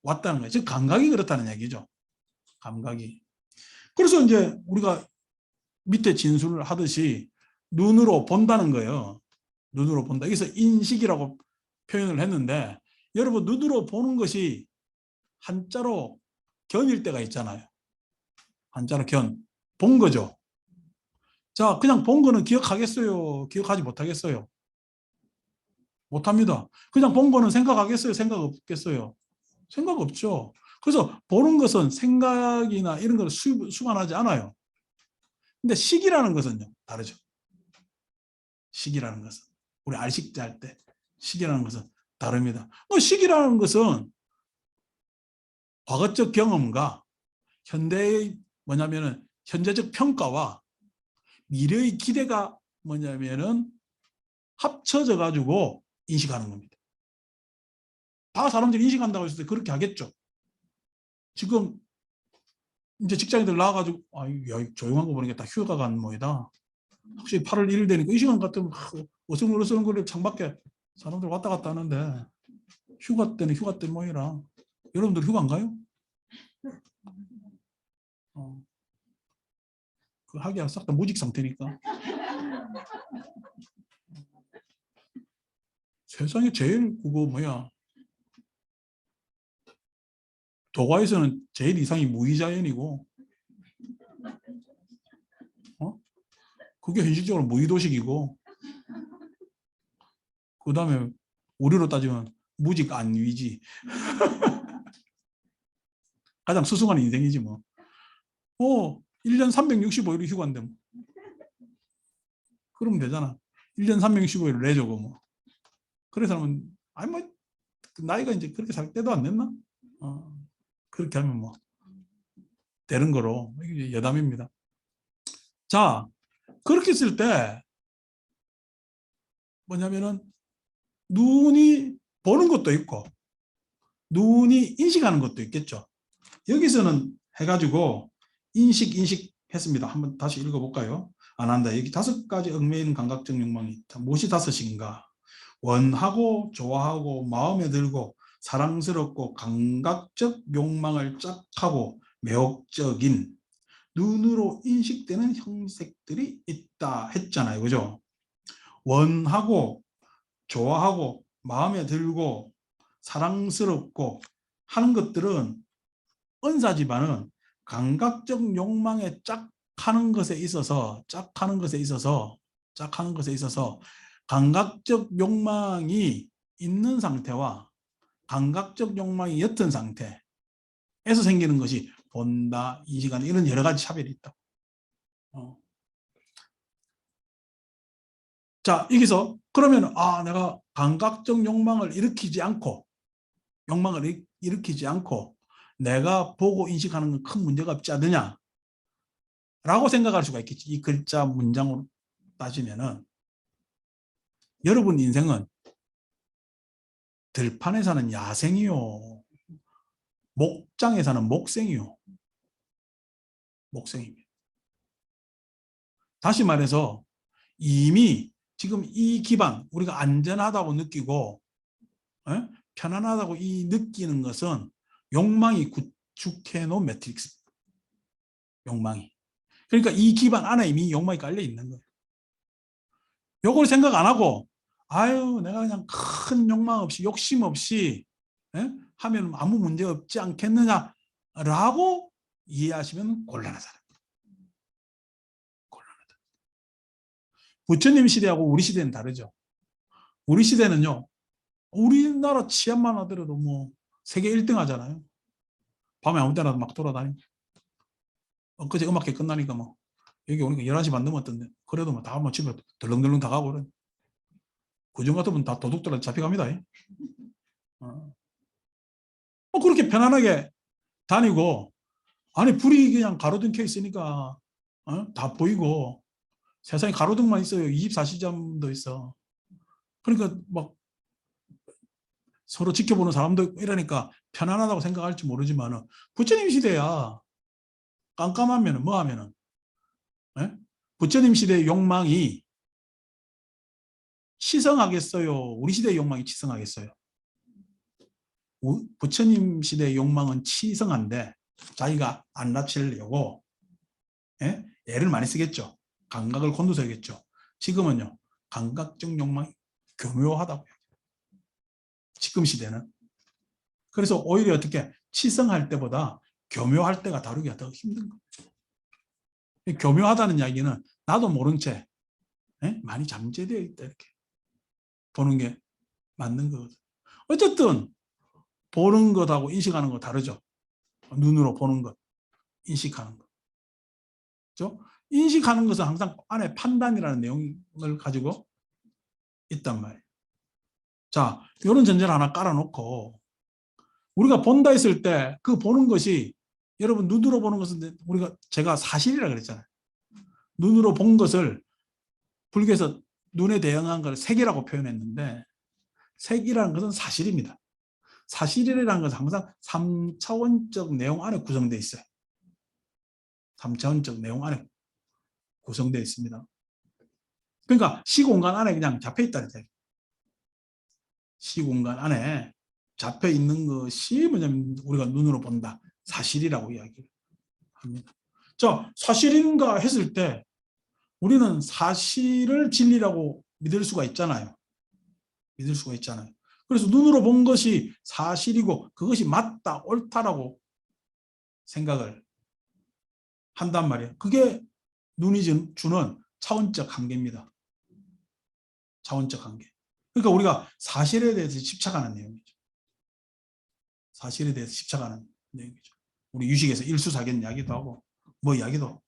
왔다는 거예요. 즉 감각이 그렇다는 얘기죠. 감각이. 그래서 이제 우리가 밑에 진술을 하듯이 눈으로 본다는 거예요. 눈으로 본다. 여기서 인식이라고 표현을 했는데 여러분 눈으로 보는 것이 한자로 견일 때가 있잖아요. 한자로 견. 본 거죠. 자, 그냥 본 거는 기억하겠어요? 기억하지 못하겠어요? 못합니다. 그냥 본 거는 생각하겠어요? 생각 없겠어요? 생각 없죠. 그래서 보는 것은 생각이나 이런 걸 수반하지 않아요. 근데 식이라는 것은요, 다르죠. 식이라는 것은. 우리 알식자 할 때 식이라는 것은 다릅니다. 식이라는 것은 과거적 경험과 현대의 뭐냐면은 현재적 평가와 미래의 기대가 뭐냐면은 합쳐져 가지고 인식하는 겁니다. 다 사람들이 인식한다고 했을 때 그렇게 하겠죠. 지금 이제 직장인들 나와가지고 야, 조용한 거 보니까 다 휴가 간 모이다. 혹시 8월 1일 되니까 이 시간 같으면 어슬렁어슬렁거리고 창밖에 사람들 왔다 갔다 하는데 휴가 때는 휴가 때 모이라. 여러분들 휴가 안 가요? 그 하기야 싹 다 무직 상태니까. 세상에 제일 그거 뭐야 도가에서는 제일 이상이 무의자연이고 그게 현실적으로 무의도식이고 그 다음에 우리로 따지면 무직 안위지. 가장 수승한 인생이지 뭐. 1년 365일이 휴가인데 뭐. 그러면 되잖아. 1년 365일을 내줘고 뭐. 그래서 하면 아니 뭐 나이가 이제 그렇게 살 때도 안 됐나? 그렇게 하면 뭐 되는 거로 이게 여담입니다. 자, 그렇게 했을 때 뭐냐면은 눈이 보는 것도 있고 눈이 인식하는 것도 있겠죠. 여기서는 해가지고 인식 했습니다. 한번 다시 읽어볼까요? 안 한다. 여기 5가지 얽매이는 감각적 욕망이 있다. 무엇이 5인가? 원하고 좋아하고 마음에 들고 사랑스럽고 감각적 욕망을 짝하고 매혹적인 눈으로 인식되는 형색들이 있다 했잖아요. 그죠? 원하고 좋아하고 마음에 들고 사랑스럽고 하는 것들은 은사지만은 감각적 욕망에 짝하는 것에 있어서 감각적 욕망이 있는 상태와 감각적 욕망이 옅은 상태에서 생기는 것이 본다, 인식하는 이런 여러 가지 차별이 있다. 자, 여기서 그러면 내가 감각적 욕망을 일으키지 않고 내가 보고 인식하는 건 큰 문제가 없지 않느냐 라고 생각할 수가 있겠지. 이 글자 문장으로 따지면은 여러분 인생은 들판에 사는 야생이요. 목장에 사는 목생이요. 목생입니다. 다시 말해서 이미 지금 이 기반, 우리가 안전하다고 느끼고 편안하다고 이 느끼는 것은 욕망이 구축해 놓은 매트릭스. 욕망이. 그러니까 이 기반 안에 이미 욕망이 깔려 있는 거예요. 요걸 생각 안 하고 아유 내가 그냥 큰 욕망 없이 욕심 없이 하면 아무 문제 없지 않겠느냐라고 이해하시면 곤란하잖아요. 곤란하다. 부처님 시대하고 우리 시대는 다르죠. 우리 시대는요. 우리나라 치안만 하더라도 뭐 세계 1등 하잖아요. 밤에 아무 때나 막 돌아다니고. 엊그제 음악회 끝나니까 뭐 여기 오니까 11시 반 넘었던데 그래도 뭐 다 뭐 집에 덜렁덜렁 다 가고 그래. 그중 같으면 다 도둑들한테 잡혀갑니다. 그렇게 편안하게 다니고 아니 불이 그냥 가로등 켜 있으니까 다 보이고 세상에 가로등만 있어요. 24시간도 있어. 그러니까 막 서로 지켜보는 사람도 있고 이러니까 편안하다고 생각할지 모르지만 부처님 시대야 깜깜하면 뭐 하면은 부처님 시대의 욕망이 치성하겠어요? 우리 시대의 욕망이 치성하겠어요? 부처님 시대의 욕망은 치성한데 자기가 안 다치려고 애를 많이 쓰겠죠. 감각을 곤두서겠죠. 지금은요. 감각적 욕망이 교묘하다고요. 지금 시대는. 그래서 오히려 어떻게 치성할 때보다 교묘할 때가 다루기가 더 힘든 거예요. 교묘하다는 이야기는 나도 모른 채 많이 잠재되어 있다 이렇게 보는 게 맞는 거거든. 어쨌든 보는 것하고 인식하는 거 다르죠. 눈으로 보는 것, 인식하는 것. 그렇죠? 인식하는 것은 항상 안에 판단이라는 내용을 가지고 있단 말이에요. 자, 이런 전제를 하나 깔아놓고 우리가 본다 했을 때 그 보는 것이 여러분 눈으로 보는 것은 우리가 제가 사실이라 그랬잖아요. 눈으로 본 것을 불교에서 눈에 대응한 걸 색이라고 표현했는데 색이라는 것은 사실입니다. 사실이라는 것은 항상 3차원적 내용 안에 구성되어 있어요. 3차원적 내용 안에 구성되어 있습니다. 그러니까 시공간 안에 그냥 잡혀 있다는 얘기예요. 시공간 안에 잡혀 있는 것이 뭐냐면 우리가 눈으로 본다. 사실이라고 이야기합니다. 자, 사실인가 했을 때 우리는 사실을 진리라고 믿을 수가 있잖아요. 믿을 수가 있잖아요. 그래서 눈으로 본 것이 사실이고 그것이 맞다, 옳다라고 생각을 한단 말이에요. 그게 눈이 주는 차원적 한계입니다. 차원적 한계. 그러니까 우리가 사실에 대해서 집착하는 내용이죠. 사실에 대해서 집착하는 내용이죠. 우리 유식에서 일수사견 이야기도 하고 뭐 이야기도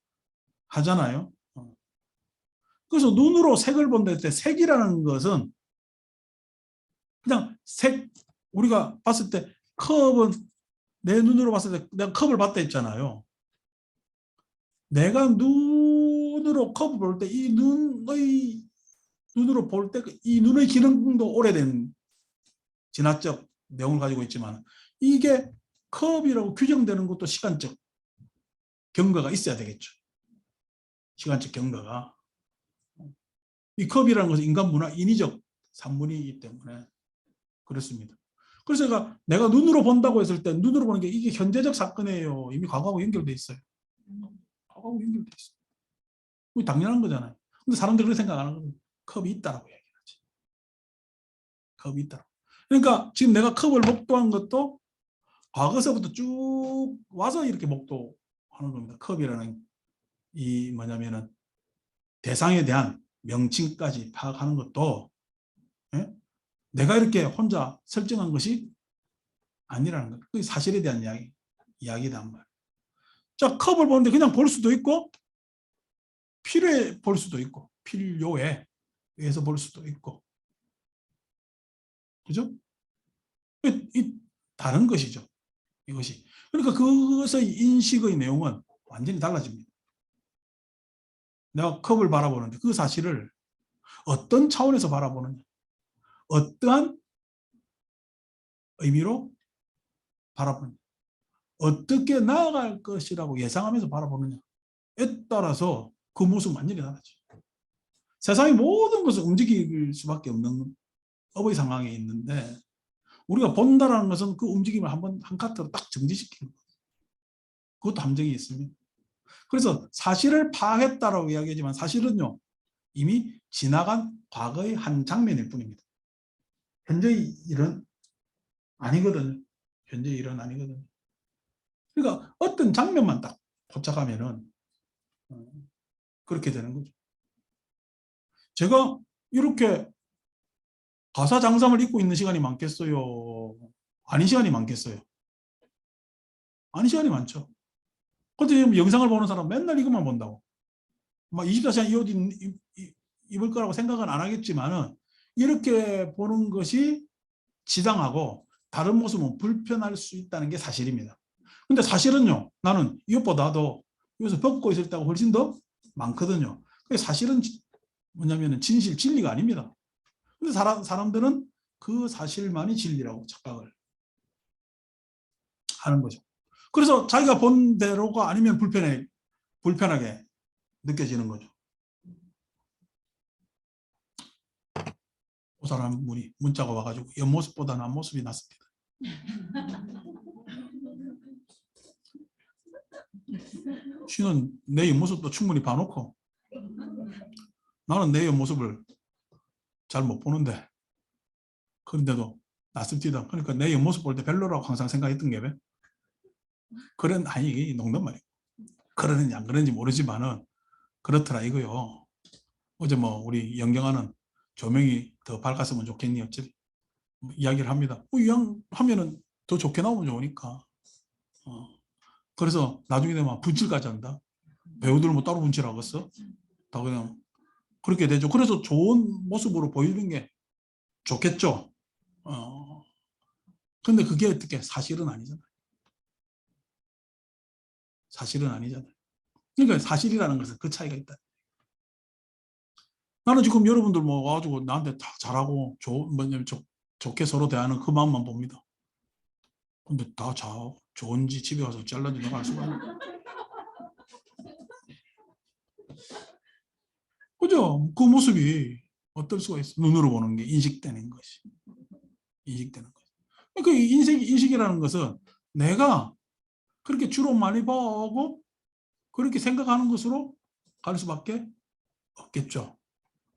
하잖아요. 그래서 눈으로 색을 본다 할 때 색이라는 것은 그냥 색, 우리가 봤을 때 컵은 내 눈으로 봤을 때 내가 컵을 봤다 했잖아요. 내가 눈으로 컵을 볼 때 이 눈의 눈으로 볼 때 이 눈의 기능도 오래된 진화적 내용을 가지고 있지만 이게 컵이라고 규정되는 것도 시간적 경과가 있어야 되겠죠. 시간적 경과가. 이 컵이라는 것은 인간 문화 인위적 산물이기 때문에 그렇습니다. 그래서 내가 눈으로 본다고 했을 때 눈으로 보는 게 이게 현재적 사건이에요. 이미 과거하고 연결돼 있어요. 과거하고 연결돼 있어요. 당연한 거잖아요. 근데 사람들이 그렇게 생각 안 하거든요. 컵이 있다라고 얘기하지. 컵이 있다. 그러니까 지금 내가 컵을 목도한 것도 과거서부터 쭉 와서 이렇게 목도하는 겁니다. 컵이라는 이 뭐냐면은 대상에 대한 명칭까지 파악하는 것도 내가 이렇게 혼자 설정한 것이 아니라는 거예요. 그게 사실에 대한 이야기단 말이에요. 자, 컵을 보는데 그냥 볼 수도 있고 필요해 볼 수도 있고 필요에 의해서 볼 수도 있고 그죠? 이 다른 것이죠. 이것이. 그러니까 그것의 인식의 내용은 완전히 달라집니다. 내가 컵을 바라보는데 그 사실을 어떤 차원에서 바라보느냐, 어떠한 의미로 바라보느냐, 어떻게 나아갈 것이라고 예상하면서 바라보느냐에 따라서 그 모습은 완전히 다르죠. 세상의 모든 것을 움직일 수밖에 없는 업의 상황에 있는데 우리가 본다라는 것은 그 움직임을 한 카트로 딱 정지시키는 거예요. 그것도 함정이 있습니다. 그래서 사실을 파악했다라고 이야기하지만 사실은요, 이미 지나간 과거의 한 장면일 뿐입니다. 현재의 일은 아니거든요. 현재의 일은 아니거든요. 그러니까 어떤 장면만 딱 포착하면은 그렇게 되는 거죠. 제가 이렇게 가사장삼을 읽고 있는 시간이 많겠어요? 아닌 시간이 많겠어요? 아닌 시간이 많죠. 근데 영상을 보는 사람 맨날 이것만 본다고. 막 24시간 이 옷 입을 거라고 생각은 안 하겠지만은 이렇게 보는 것이 지당하고 다른 모습은 불편할 수 있다는 게 사실입니다. 근데 사실은요, 나는 이것보다도 여기서 벗고 있을 때가 훨씬 더 많거든요. 사실은 뭐냐면 진실, 진리가 아닙니다. 근데 사람들은 그 사실만이 진리라고 착각을 하는 거죠. 그래서 자기가 본 대로가 아니면 불편하게 느껴지는 거죠. 그 사람 문자가 와가지고 옆모습보다는 앞모습이 낫습니다. 쉬는 내 옆모습도 충분히 봐놓고 나는 내 옆모습을 잘 못 보는데 그런데도 낫습니다. 그러니까 내 옆모습 볼 때 별로라고 항상 생각했던 게 왜? 아니 농담 말이에요. 그러는지 안 그러는지 모르지만은 그렇더라 이거요. 어제 뭐 우리 영경아는 조명이 더 밝았으면 좋겠니 어차피 이야기를 합니다. 이왕 하면은 더 좋게 나오면 좋으니까. 그래서 나중에 되면 분칠까지 한다. 배우들은 뭐 따로 분칠하겠어? 다 그냥 그렇게 되죠. 그래서 좋은 모습으로 보이는 게 좋겠죠. 근데 그게 어떻게 사실은 아니잖아요. 사실은 아니잖아요. 그러니까 사실이라는 것은 그 차이가 있다. 나는 지금 여러분들 뭐 와가지고 나한테 다 잘하고 좋게 서로 대하는 그 마음만 봅니다. 근데 다 좋은지 집에 가서 잘라지 내가 알 수가 없는. 그죠? 그 모습이 어떨 수가 있어. 눈으로 보는 게 인식되는 것이. 인식되는 것. 그러니까 인식이라는 것은 내가 그렇게 주로 많이 보고 그렇게 생각하는 것으로 갈 수밖에 없겠죠.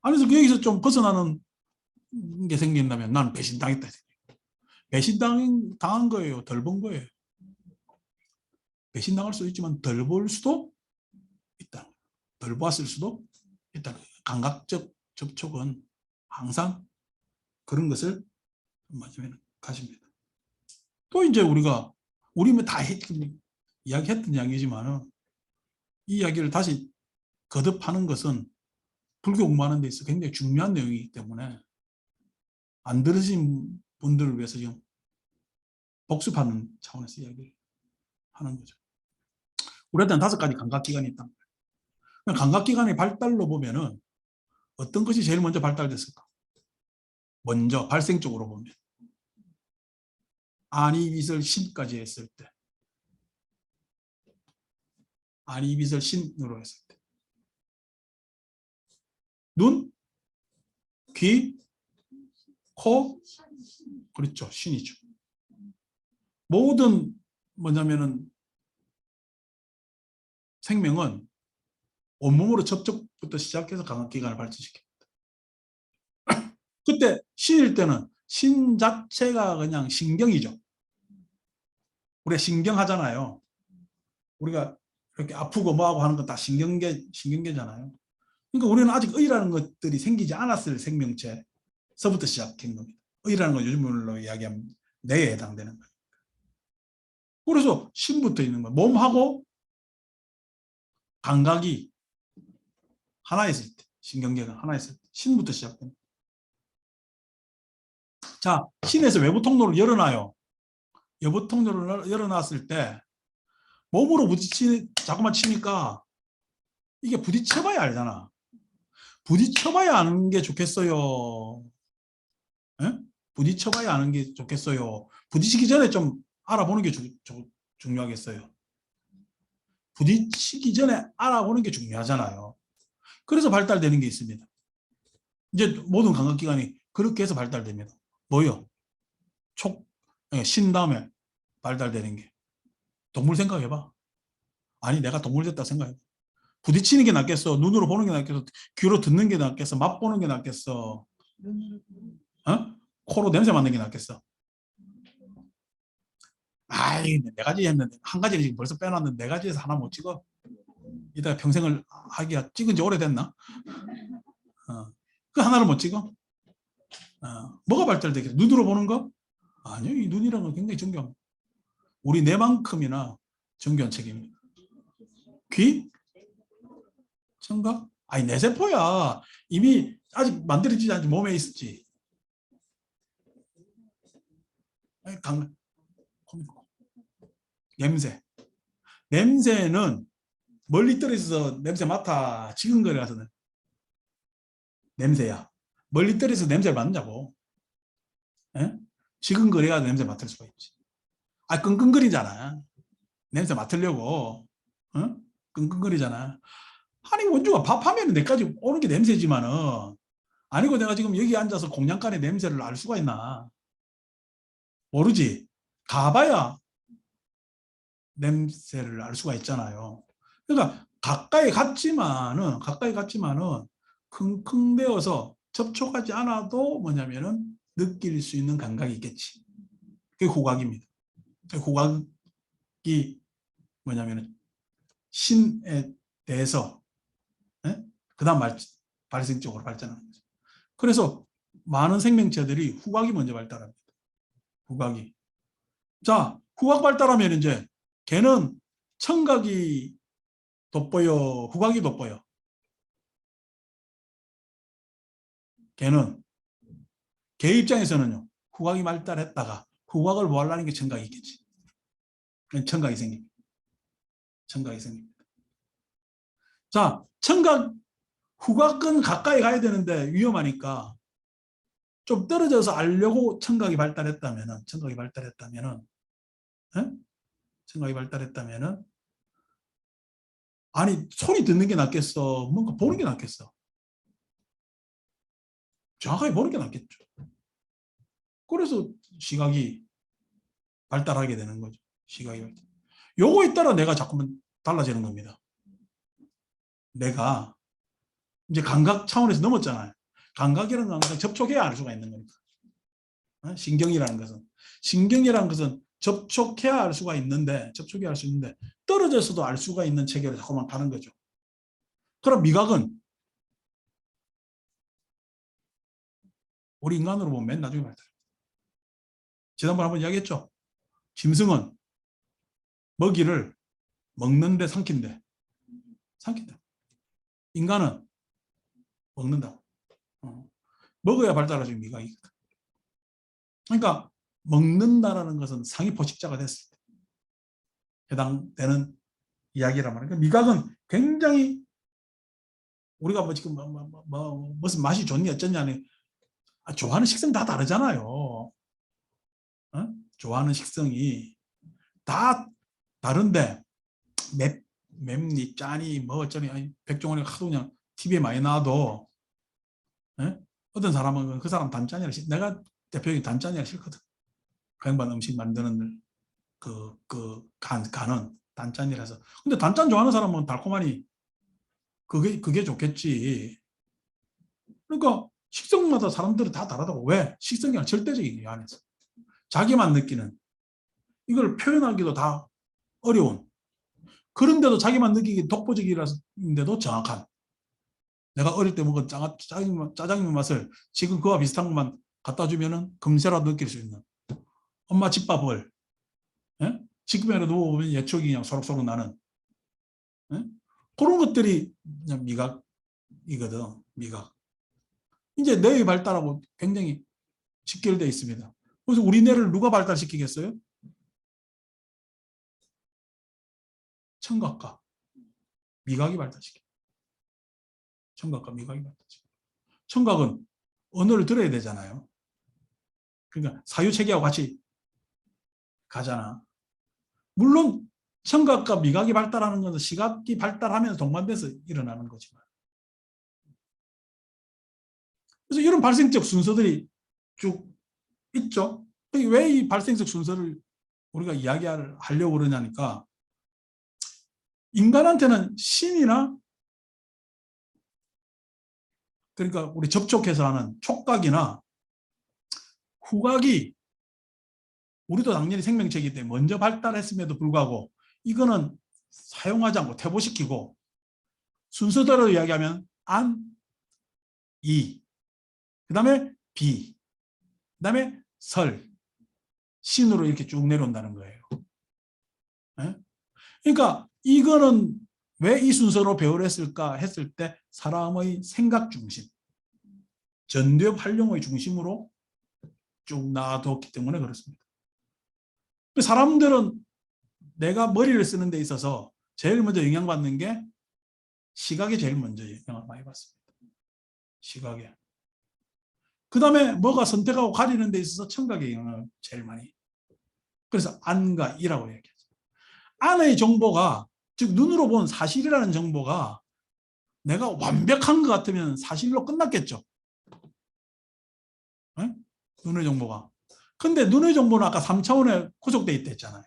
안에서 여기서 좀 벗어나는 게 생긴다면 나는 배신당했다. 배신당한 거예요. 덜 본 거예요. 배신당할 수도 있지만 덜 볼 수도 있다. 덜 보았을 수도 있다. 감각적 접촉은 항상 그런 것을 맞으면 가십니다. 또 이제 우리는 다 이야기했던 이야기지만은 이 이야기를 다시 거듭하는 것은 불교 공부하는 데 있어 굉장히 중요한 내용이기 때문에 안 들으신 분들을 위해서 지금 복습하는 차원에서 이야기를 하는 거죠. 우리한테는 5가지 감각기관이 있다. 감각기관의 발달로 보면은 어떤 것이 제일 먼저 발달됐을까? 먼저 발생적으로 보면 안이비설 신까지 했을 때, 안이비설 신으로 했을 때, 눈, 귀, 코, 그렇죠. 신이죠. 모든 뭐냐면은 생명은 온몸으로 접촉부터 시작해서 감각기관을 발전시킵니다. 그때 신일 때는 신 자체가 그냥 신경이죠. 우리가 신경하잖아요. 우리가 이렇게 아프고 뭐하고 하는 건 다 신경계잖아요. 그러니까 우리는 아직 의라는 것들이 생기지 않았을 생명체서부터 시작한 겁니다. 의라는 건 요즘으로 이야기하면 뇌에 해당되는 거예요. 그래서 신부터 있는 거예요. 몸하고 감각이 하나였을 때, 신경계가 하나였을 때, 신부터 시작됩니다. 자, 신에서 외부 통로를 열어놔요. 외부 통로를 열어놨을 때 몸으로 자꾸만 치니까 이게 부딪혀봐야 알잖아. 부딪혀봐야 아는 게 좋겠어요. 예? 부딪혀봐야 아는 게 좋겠어요. 부딪히기 전에 좀 알아보는 게 중요하겠어요. 부딪히기 전에 알아보는 게 중요하잖아요. 그래서 발달되는 게 있습니다. 이제 모든 감각기관이 그렇게 해서 발달됩니다. 뭐요? 신 다음에 발달되는 게. 동물 생각해봐. 아니 내가 동물 됐다 생각해봐. 부딪히는 게 낫겠어? 눈으로 보는 게 낫겠어? 귀로 듣는 게 낫겠어? 맛보는 게 낫겠어? 어? 코로 냄새 맡는 게 낫겠어? 아이, 네 가지 했는데, 한 가지를 지금 벌써 빼놨는데, 네 가지에서 하나 못 찍어? 이따가 평생을 하기야, 찍은 지 오래됐나? 그 하나를 못 찍어? 뭐가 발달되겠어? 눈으로 보는 거? 아니요, 이 눈이라는 건 굉장히 정교합니다. 우리 뇌만큼이나 정교한 책입니다. 귀? 청각? 아니, 뇌세포야. 이미 아직 만들어지지 않지, 몸에 있었지. 아니, 냄새. 냄새는 멀리 떨어져서 냄새 맡아 지근거려서 냄새야. 멀리 떨어져서 냄새를 맡는다고. 예? 지근거려야 냄새 맡을 수가 있지. 아, 끙끙거리잖아. 냄새 맡으려고. 어? 끙끙거리잖아. 아니, 원주가 밥하면 내까지 오는 게 냄새지만은, 아니고 내가 지금 여기 앉아서 공양간의 냄새를 알 수가 있나? 모르지. 가봐야 냄새를 알 수가 있잖아요. 그러니까 가까이 갔지만은 킁킁대어서 접촉하지 않아도 뭐냐면은 느낄 수 있는 감각이 있겠지. 그게 후각입니다. 후각이 뭐냐면은 신에 대해서 그다음 발생적으로 발전하는 거죠. 그래서 많은 생명체들이 후각이 먼저 발달합니다. 후각이. 자, 후각 발달하면 이제 걔는 청각이 돋보여, 후각이 돋보여. 걔는 걔 입장에서는요. 후각이 발달했다가 후각을 보하려는 게 청각이 있겠지. 청각이 생깁니다. 청각이 생깁니다. 자, 후각은 가까이 가야 되는데 위험하니까 좀 떨어져서 알려고 청각이 발달했다면은, 에? 청각이 발달했다면은, 아니, 소리 듣는 게 낫겠어? 뭔가 보는 게 낫겠어? 정확하게 보는 게 낫겠죠. 그래서 시각이 발달하게 되는 거죠. 시각이 발달. 요거에 따라 내가 자꾸만 달라지는 겁니다. 내가 이제 감각 차원에서 넘었잖아요. 감각이라는 건 항상 접촉해야 알 수가 있는 거니까. 신경이라는 것은 접촉해야 알 수가 있는데, 접촉해야 알 수 있는데 떨어져서도 알 수가 있는 체계로 자꾸만 가는 거죠. 그럼 미각은 우리 인간으로 보면 맨 나중에 발달해요. 지난번에 한번 이야기했죠. 짐승은 먹이를 먹는데 삼킨대. 인간은 먹는다. 먹어야 발달하지 미각이거든. 그러니까 먹는다라는 것은 상위 포식자가 됐을 때 해당되는 이야기란 말이에요. 미각은 굉장히 우리가 뭐 지금 무슨 맛이 좋니 어쩌냐니 좋아하는 식성 다 다르잖아요. 좋아하는 식성이 다 다른데 맵니 짜니 뭐 어쩌니 백종원이 하도 그냥 TV에 많이 나와도 어떤 사람은 그 사람 단짠이라 내가 대표적인 단짠이라 싫거든. 그 양반 음식 만드는 간은 단짠이라서. 근데 단짠 좋아하는 사람은 달콤하니 그게 좋겠지. 그러니까 식성마다 사람들은 다 다르다고. 왜? 식성이 아니라 절대적인 게 안에서. 자기만 느끼는. 이걸 표현하기도 다 어려운. 그런데도 자기만 느끼기 독보적이라서인데도 정확한. 내가 어릴 때 먹은 짜장면 맛을 지금 그와 비슷한 것만 갖다 주면은 금세라도 느낄 수 있는. 엄마 집밥을 지금이라도 누워보면 예촉이 그냥 소록소록 나는 그런 것들이 그냥 미각이거든. 미각. 이제 뇌의 발달하고 굉장히 직결되어 있습니다. 그래서 우리 뇌를 누가 발달시키겠어요? 청각과 미각이 발달시켜. 청각과 미각이 같아져. 청각은 언어를 들어야 되잖아요. 그러니까 사유체계하고 같이 가잖아. 물론 청각과 미각이 발달하는 것은 시각이 발달하면서 동반돼서 일어나는 거지만. 그래서 이런 발생적 순서들이 쭉 있죠. 왜 이 발생적 순서를 우리가 이야기를 하려고 그러냐니까 인간한테는 신이나 그러니까 우리 접촉해서 하는 촉각이나 후각이 우리도 당연히 생명체이기 때문에 먼저 발달했음에도 불구하고 이거는 사용하지 않고 퇴보시키고 순서대로 이야기하면 안, 이, 그 다음에 비, 그 다음에 설, 신으로 이렇게 쭉 내려온다는 거예요. 네? 그러니까 이거는 왜 이 순서로 배우를 했을까 했을 때 사람의 생각 중심, 전두엽 활용의 중심으로 쭉 놔뒀기 때문에 그렇습니다. 사람들은 내가 머리를 쓰는 데 있어서 제일 먼저 영향받는 게 시각에 제일 먼저 영향을 많이 받습니다. 시각에. 그 다음에 뭐가 선택하고 가리는 데 있어서 청각에 영향을 제일 많이. 그래서 안과 이라고 얘기하죠. 안의 정보가 즉 눈으로 본 사실이라는 정보가 내가 완벽한 것 같으면 사실로 끝났겠죠. 네? 눈의 정보가. 근데 눈의 정보는 아까 3차원에 구속되어 있다 했잖아요.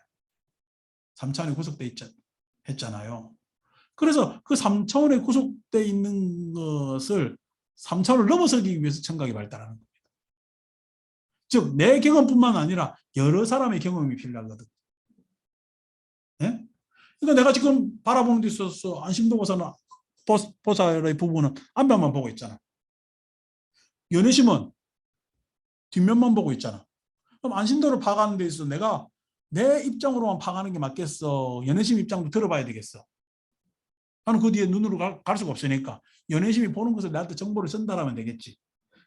3차원에 구속되어 있자 했잖아요. 그래서 그 3차원에 구속되어 있는 것을 3차원을 넘어서기 위해서 청각이 발달하는 겁니다. 즉 내 경험뿐만 아니라 여러 사람의 경험이 필요하거든. 네? 그러니까 내가 지금 바라보는 데 있어서 안심도 보살의 부부는 앞면만 보고 있잖아. 연애심은 뒷면만 보고 있잖아. 그럼 안심도를 파악하는 데 있어서 내가 내 입장으로만 파악하는 게 맞겠어? 연애심 입장도 들어봐야 되겠어? 나는 그 뒤에 눈으로 갈 수가 없으니까 연애심이 보는 것을 나한테 정보를 전달하면 되겠지.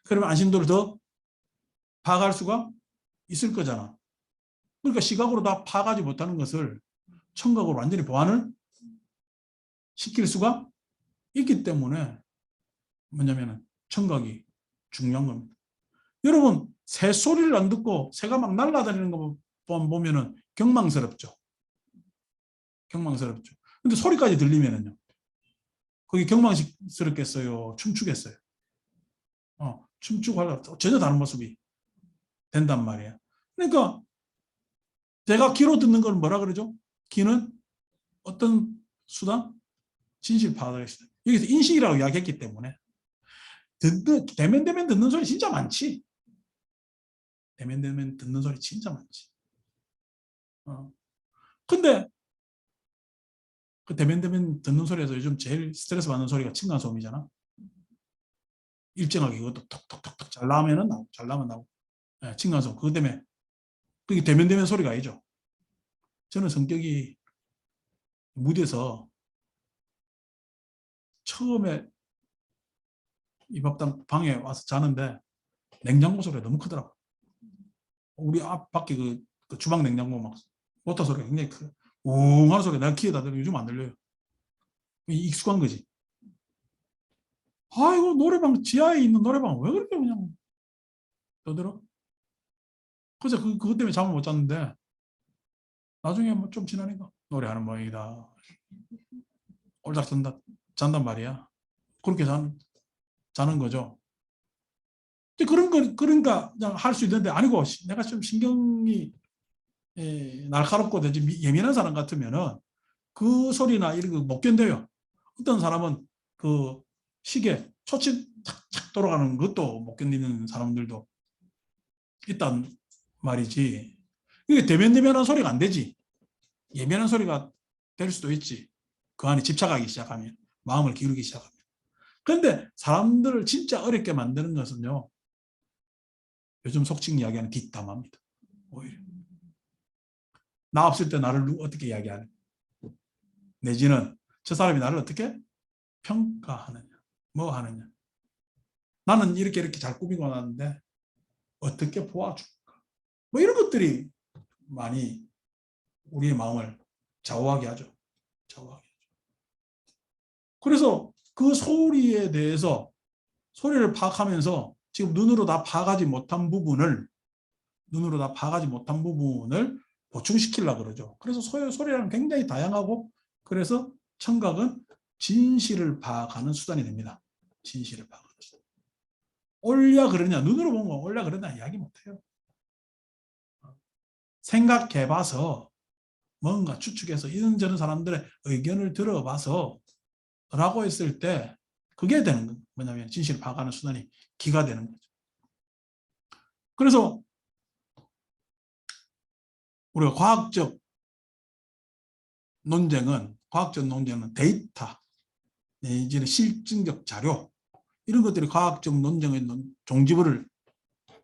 그러면 안심도를 더 파악할 수가 있을 거잖아. 그러니까 시각으로 다 파악하지 못하는 것을 청각으로 완전히 보완을 시킬 수가 있기 때문에 뭐냐면 청각이 중요한 겁니다. 여러분 새 소리를 안 듣고 새가 막 날아다니는 거 보면은 경망스럽죠. 경망스럽죠. 근데 소리까지 들리면은요. 그게 경망스럽겠어요? 춤추겠어요? 춤추고 하려고 전혀 다른 모습이 된단 말이에요. 그러니까 제가 귀로 듣는 걸 뭐라 그러죠? 귀는 어떤 수단? 진실 파악의 수단. 여기서 인식이라고 이야기했기 때문에 대면 듣는 소리 진짜 많지. 대면 듣는 소리 진짜 많지. 근데 그 대면 듣는 소리에서 요즘 제일 스트레스 받는 소리가 층간소음이잖아. 일정하게 이것도 톡톡톡톡 잘 나오면은 나오고 잘 나오면 나오고. 네, 층간소음. 그것 때문에 그게 대면 소리가 아니죠. 저는 성격이 무대에서 처음에 입학당 방에 와서 자는데 냉장고 소리가 너무 크더라고. 우리 앞 밖에 그 주방 냉장고 막 모터 소리가 굉장히 크요. 웅하는 소리가 내가 귀에다 들으면 요즘 안 들려요. 익숙한 거지. 아이고 노래방 지하에 있는 노래방 왜 그렇게 그냥 떠들어? 그래서 그것 때문에 잠을 못 잤는데 나중에 뭐 좀 지나니까 노래하는 모양이다. 꼴딱 잔단 말이야. 그렇게 자는 거죠. 그런 거 그러니까 그냥 할 수 있는데 아니고 내가 좀 신경이 날카롭고 예민한 사람 같으면은 그 소리나 이런 거 못 견뎌요. 어떤 사람은 그 시계 초침 착착 돌아가는 것도 못 견디는 사람들도 있단 말이지. 이게 대면대면한 소리가 안 되지. 예민한 소리가 될 수도 있지. 그 안에 집착하기 시작하면, 마음을 기울이기 시작하면. 그런데 사람들을 진짜 어렵게 만드는 것은요, 요즘 속칭 이야기하는 뒷담화입니다. 오히려. 나 없을 때 나를 어떻게 이야기하는, 내지는 저 사람이 나를 어떻게 평가하느냐, 뭐 하느냐. 나는 이렇게 잘 꾸미고 나왔는데 어떻게 보아줄까. 뭐 이런 것들이 많이 우리의 마음을 좌우하게 하죠. 좌우하게 하죠. 그래서 그 소리에 대해서 소리를 파악하면서 지금 눈으로 다 파악하지 못한 부분을 보충시키려고 그러죠. 그래서 소리라는 굉장히 다양하고, 그래서 청각은 진실을 파악하는 수단이 됩니다. 진실을 파악하는 수단. 옳냐 그러냐, 눈으로 보면 옳냐 그러냐 이야기 못해요. 생각해봐서 뭔가 추측해서 이런저런 사람들의 의견을 들어봐서 라고 했을 때 그게 되는 거예요. 뭐냐면 진실을 파악하는 수단이 기가 되는 거죠. 그래서 우리가 과학적 논쟁은 데이터 내지는 실증적 자료, 이런 것들이 과학적 논쟁의 종지부를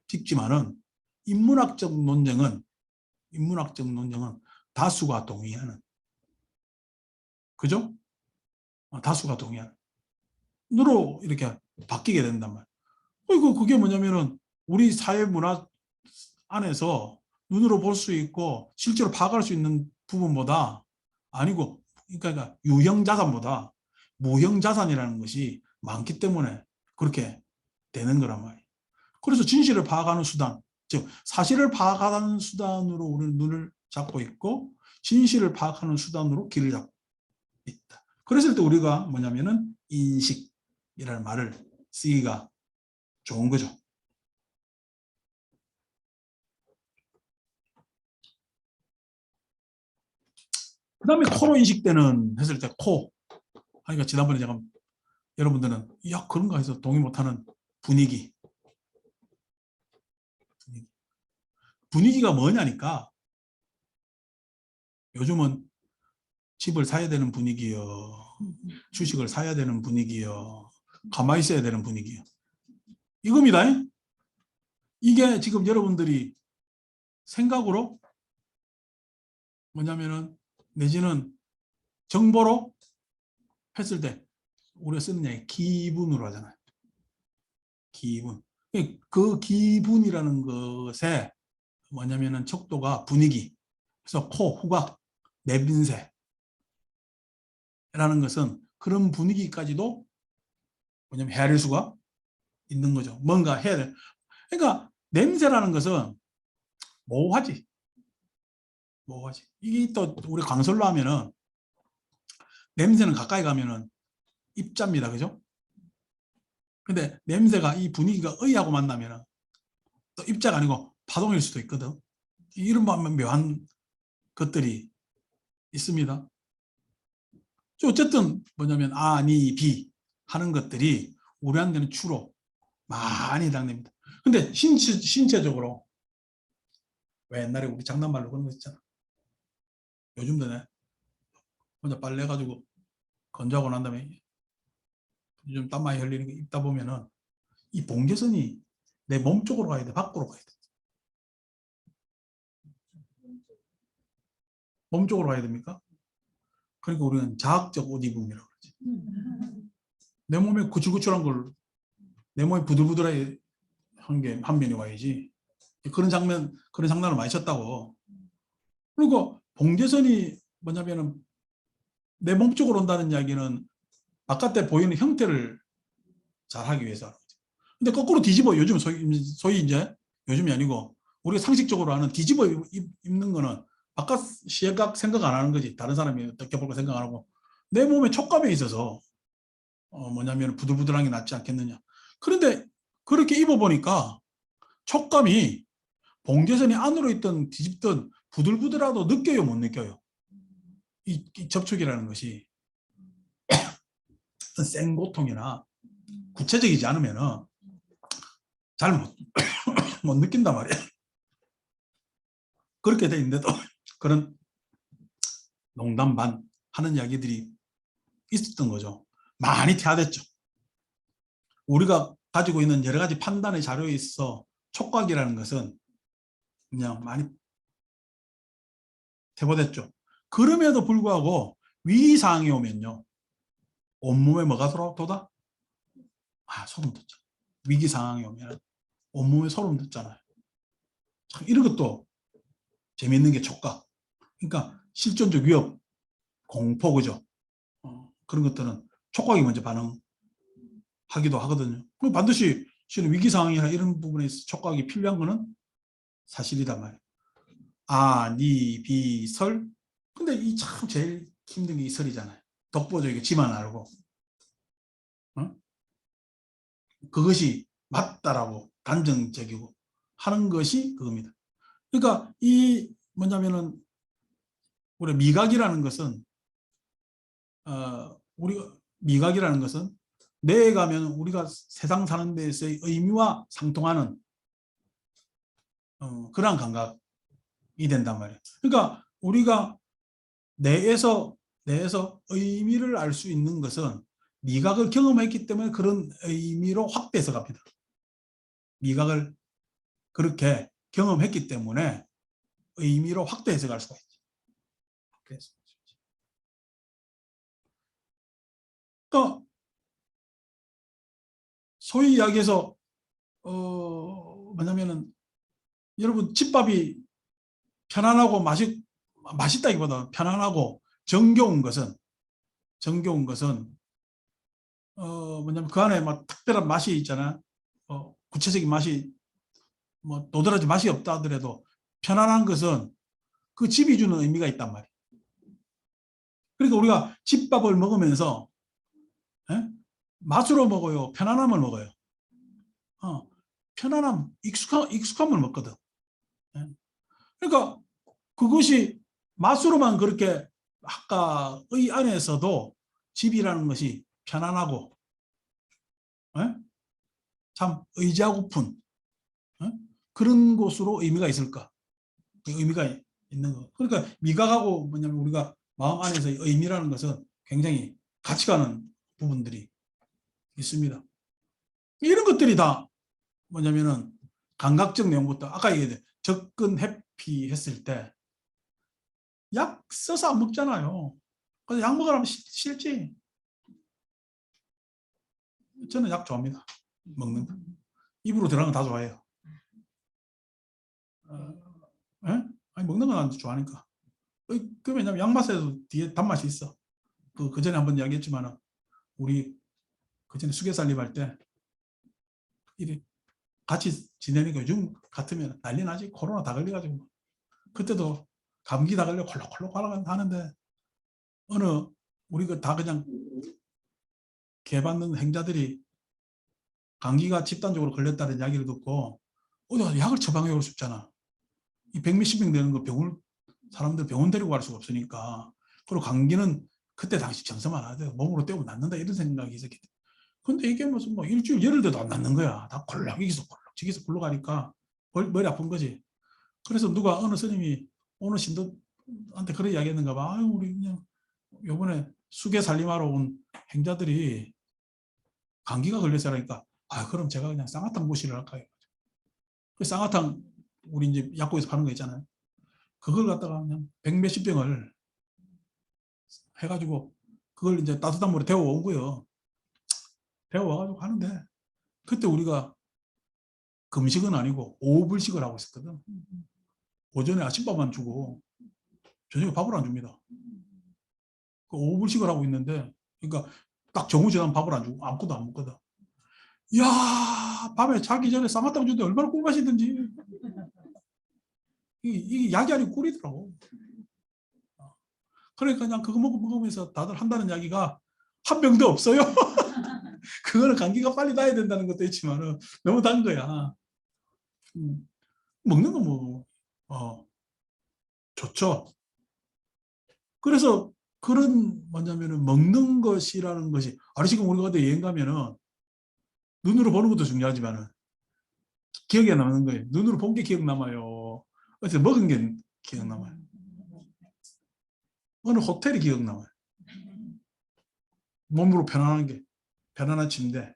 찍지만은 인문학적 논쟁은 다수가 동의하는, 그죠? 다수가 동의하는 으로 이렇게 바뀌게 된단 말이에요. 그게 뭐냐면은 우리 사회 문화 안에서 눈으로 볼 수 있고 실제로 파악할 수 있는 부분보다, 아니고 그러니까 유형 자산보다 무형 자산이라는 것이 많기 때문에 그렇게 되는 거란 말이에요. 그래서 진실을 파악하는 수단, 즉 사실을 파악하는 수단으로 우리는 눈을 잡고 있고, 진실을 파악하는 수단으로 귀를 잡고 있다. 그랬을 때 우리가 뭐냐면은 인식이라는 말을 쓰기가 좋은 거죠. 그 다음에 코로 인식되는 했을 때 그러니까 지난번에 제가 여러분들은 야 그런가 해서 동의 못하는 분위기가 뭐냐니까, 요즘은 집을 사야 되는 분위기요, 주식을 사야 되는 분위기요, 가만히 있어야 되는 분위기요, 이겁니다. 이게 지금 여러분들이 생각으로 뭐냐면은 내지는 정보로 했을 때 우리가 쓰는 얘기 기분으로 하잖아요. 기분. 그 기분이라는 것에 뭐냐면은 척도가 분위기. 그래서 후각, 내빈새라는 것은 그런 분위기까지도 뭐냐면 헤아릴 수가 있는 거죠. 뭔가 해야 돼. 그러니까 냄새라는 것은 모호하지. 이게 또 우리 강설로 하면은 냄새는 가까이 가면은 입자입니다. 그죠? 근데 냄새가 이 분위기가 의하고 만나면은 또 입자가 아니고 파동일 수도 있거든. 이런 묘한 것들이 있습니다. 어쨌든 뭐냐면 아니 비 하는 것들이 우리한테는 주로 많이 해당됩니다. 근데 신체적으로 왜 옛날에 우리 장난말로 그런 거 있잖아. 요즘도 내 혼자 빨래 가지고 건조하고 난 다음에 좀 땀 많이 흘리는 게 입다 보면은 이 봉제선이 내 몸 쪽으로 가야 돼, 밖으로 가야 돼. 몸 쪽으로 가야 됩니까? 그러니까 우리는 자학적 옷 입음이라고 그러지. 내 몸에 구출구출한 걸, 내 몸이 부들부들하게 한 게 한 면이 와야지. 그런 장난을 많이 쳤다고. 그리고 봉제선이 뭐냐면은 내 몸 쪽으로 온다는 이야기는 바깥에 보이는 형태를 잘 하기 위해서. 근데 거꾸로 뒤집어, 요즘 소위 이제, 요즘이 아니고 우리가 상식적으로 하는 뒤집어 입는 거는 바깥 시각 생각 안 하는 거지. 다른 사람이 어떻게 볼까 생각 안 하고 내 몸에 촉감에 있어서 뭐냐면 부들부들한 게 낫지 않겠느냐. 그런데 그렇게 입어보니까 촉감이 봉제선이 안으로 있던 뒤집던 부들부들하도 느껴요, 못 느껴요? 이 접촉이라는 것이 생고통이나 구체적이지 않으면 잘 못 느낀단 말이에요. 그렇게 돼 있는데도 그런 농담 반 하는 이야기들이 있었던 거죠. 많이 퇴화됐죠. 우리가 가지고 있는 여러 가지 판단의 자료에 있어 촉각이라는 것은 그냥 많이 퇴보됐죠. 그럼에도 불구하고 위기상황이 오면요, 온몸에 뭐가 돋아? 소름 돋죠. 위기상황이 오면 온몸에 소름 돋잖아요. 참 이런 것도 재미있는 게 촉각. 그러니까 실존적 위협, 공포, 그죠? 그런 것들은 촉각이 먼저 반응하기도 하거든요. 그럼 반드시 실은 위기 상황이나 이런 부분에 있어서 촉각이 필요한 거는 사실이단 말이에요. 아, 니, 비, 설. 근데 이 참 제일 힘든 게 이 설이잖아요. 독보적이고 지만 알고. 어? 그것이 맞다라고 단정적이고 하는 것이 그겁니다. 그러니까 이 뭐냐면은 우리 미각이라는 것은 우리가 미각이라는 것은 뇌에 가면 우리가 세상 사는 데서의 의미와 상통하는 그러한 감각이 된단 말이에요. 그러니까 우리가 뇌에서 의미를 알 수 있는 것은 미각을 경험했기 때문에 그런 의미로 확대해서 갑니다. 미각을 그렇게 경험했기 때문에 의미로 확대해서 갈 수가 있죠. 그러니까 소위 이야기해서 뭐냐면은 여러분 집밥이 편안하고 맛있다기보다 편안하고 정겨운 것은 뭐냐면 그 안에 막 특별한 맛이 있잖아요. 구체적인 맛이 뭐 도드라지 맛이 없다 하더라도 편안한 것은 그 집이 주는 의미가 있단 말이에요. 그러니까 우리가 집밥을 먹으면서 에? 맛으로 먹어요, 편안함을 먹어요. 편안함, 익숙함을 먹거든. 예? 그러니까 그것이 맛으로만 그렇게 학과의 안에서도 집이라는 것이 편안하고 에? 참 의지하고픈 그런 곳으로 의미가 있을까? 의미가 있는 거. 그러니까 미각하고 뭐냐면 우리가 마음 안에서의 의미라는 것은 굉장히 같이 가는 부분들이 있습니다. 이런 것들이 다 뭐냐면은 감각적 내용부터 아까 얘기했듯이 접근 회피했을 때 약 써서 안 먹잖아요. 그래서 약 먹으라면 싫지. 저는 약 좋아합니다. 먹는 거. 입으로 들어가는 거 다 좋아해요. 에? 아니 먹는 건 안 좋아하니까. 그 왜냐면 약 맛에도 뒤에 단맛이 있어. 그 전에 한번 이야기했지만 우리 그 전에 수계살림 할 때 이리 같이 지내니까 요즘 같으면 난리 나지. 코로나 다 걸려가지고 그때도 감기 다 걸려 콜록콜록 하는데 어느 우리가 다 그냥 개받는 행자들이 감기가 집단적으로 걸렸다는 이야기를 듣고 약을 처방해 올 수 없잖아. 이 백몇십 명 되는 거 사람들 병원 데리고 갈 수가 없으니까. 그리고 감기는 그때 당시 정서만 하되 몸으로 때우면 낫는다 이런 생각이 있었기 때문에. 근데 이게 무슨 뭐 일주일 열흘 돼도 안 낫는 거야. 다 콜록이기서 콜록지기서 굴러가니까 머리 아픈 거지. 그래서 누가 어느 스님이 어느 신도한테 그런 이야기 했는가 봐. 아유, 우리 그냥 요번에 수계 살림하러 온 행자들이 감기가 걸려서 하니까 그럼 제가 그냥 쌍화탕 모시를 할까요? 그 쌍화탕 우리 이제 약국에서 파는 거 있잖아요. 그걸 갖다가 그냥 백몇십 병을 해가지고 그걸 이제 따뜻한 물에 데워온 거예요. 데워와가지고 하는데 그때 우리가 금식은 아니고 오불식을 하고 있었거든. 오전에 아침밥만 주고 저녁에 밥을 안 줍니다. 그 오불식을 하고 있는데 그러니까 딱 정오지나면 밥을 안 주고 아무것도 안 먹거든. 이야, 밤에 자기 전에 쌍화탕 주는데 얼마나 꿀맛이든지. 이게 약이 아니고 꿀이더라고. 그러니까 그냥 그거 먹으면서 다들 한다는 이야기가 한 병도 없어요. 그거는 감기가 빨리 나야 된다는 것도 있지만 너무 단 거야. 먹는 거 뭐, 좋죠. 그래서 그런 뭐냐면은 먹는 것이라는 것이, 지금 우리가 어디 여행 가면은 눈으로 보는 것도 중요하지만은 기억에 남는 거예요. 눈으로 본 게 기억 남아요. 어디서 먹은 게 기억 남아요. 어느 호텔이 기억 남아요. 몸으로 편안한 침대.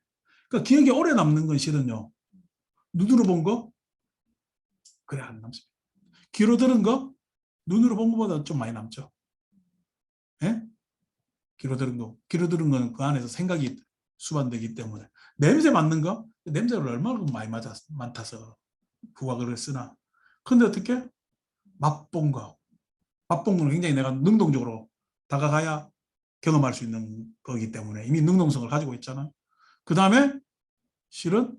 그러니까 기억에 오래 남는 건 실은요. 눈으로 본 거? 그래, 안 남습니다. 귀로 들은 거? 눈으로 본 것보다 좀 많이 남죠. 예? 귀로 들은 거. 귀로 들은 거는 그 안에서 생각이 수반되기 때문에. 냄새 맡는 거? 냄새를 얼마나 많이 맡아서 후각을 쓰나. 근데 어떻게? 맛본 거. 맛본 거는 굉장히 내가 능동적으로 다가가야 경험할 수 있는 거기 때문에 이미 능동성을 가지고 있잖아요. 그 다음에 실은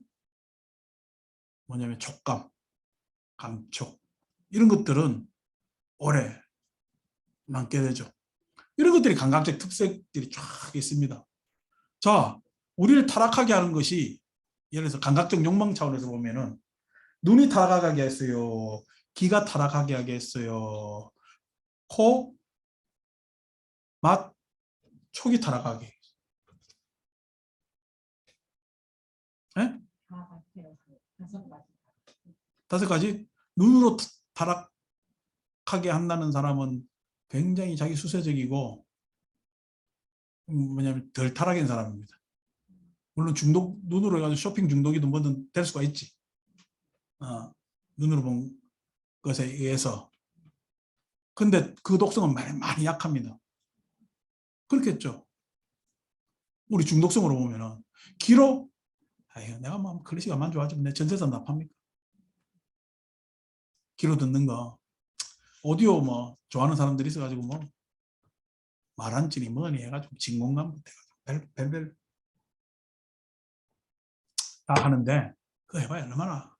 뭐냐면 촉감, 감촉 이런 것들은 오래 남게 되죠. 이런 것들이 감각적 특색들이 쫙 있습니다. 자, 우리를 타락하게 하는 것이 예를 들어서 감각적 욕망 차원에서 보면은 눈이 타락하게 했어요. 귀가 타락하게 하게 했어요. 코, 맛, 촉이 타락하게. 예? 다섯 가지. 눈으로 타락하게 한다는 사람은 굉장히 자기 수세적이고 뭐냐면 덜 타락한 사람입니다. 물론 중독 눈으로 해가지고 쇼핑 중독이든 뭐든 될 수가 있지. 눈으로 본 것에 의해서. 근데 그 독성은 많이 약합니다. 그렇겠죠. 우리 중독성으로 보면은 귀로 아유 내가 뭐 클래식 안 좋아하지만 내 전세산 납합니까? 귀로 듣는 거 오디오 뭐 좋아하는 사람들이 있어가지고 뭐 말한지니 뭐니 해가지고 진공감부터 해가지고 별별 다 하는데 그거 해봐야 얼마나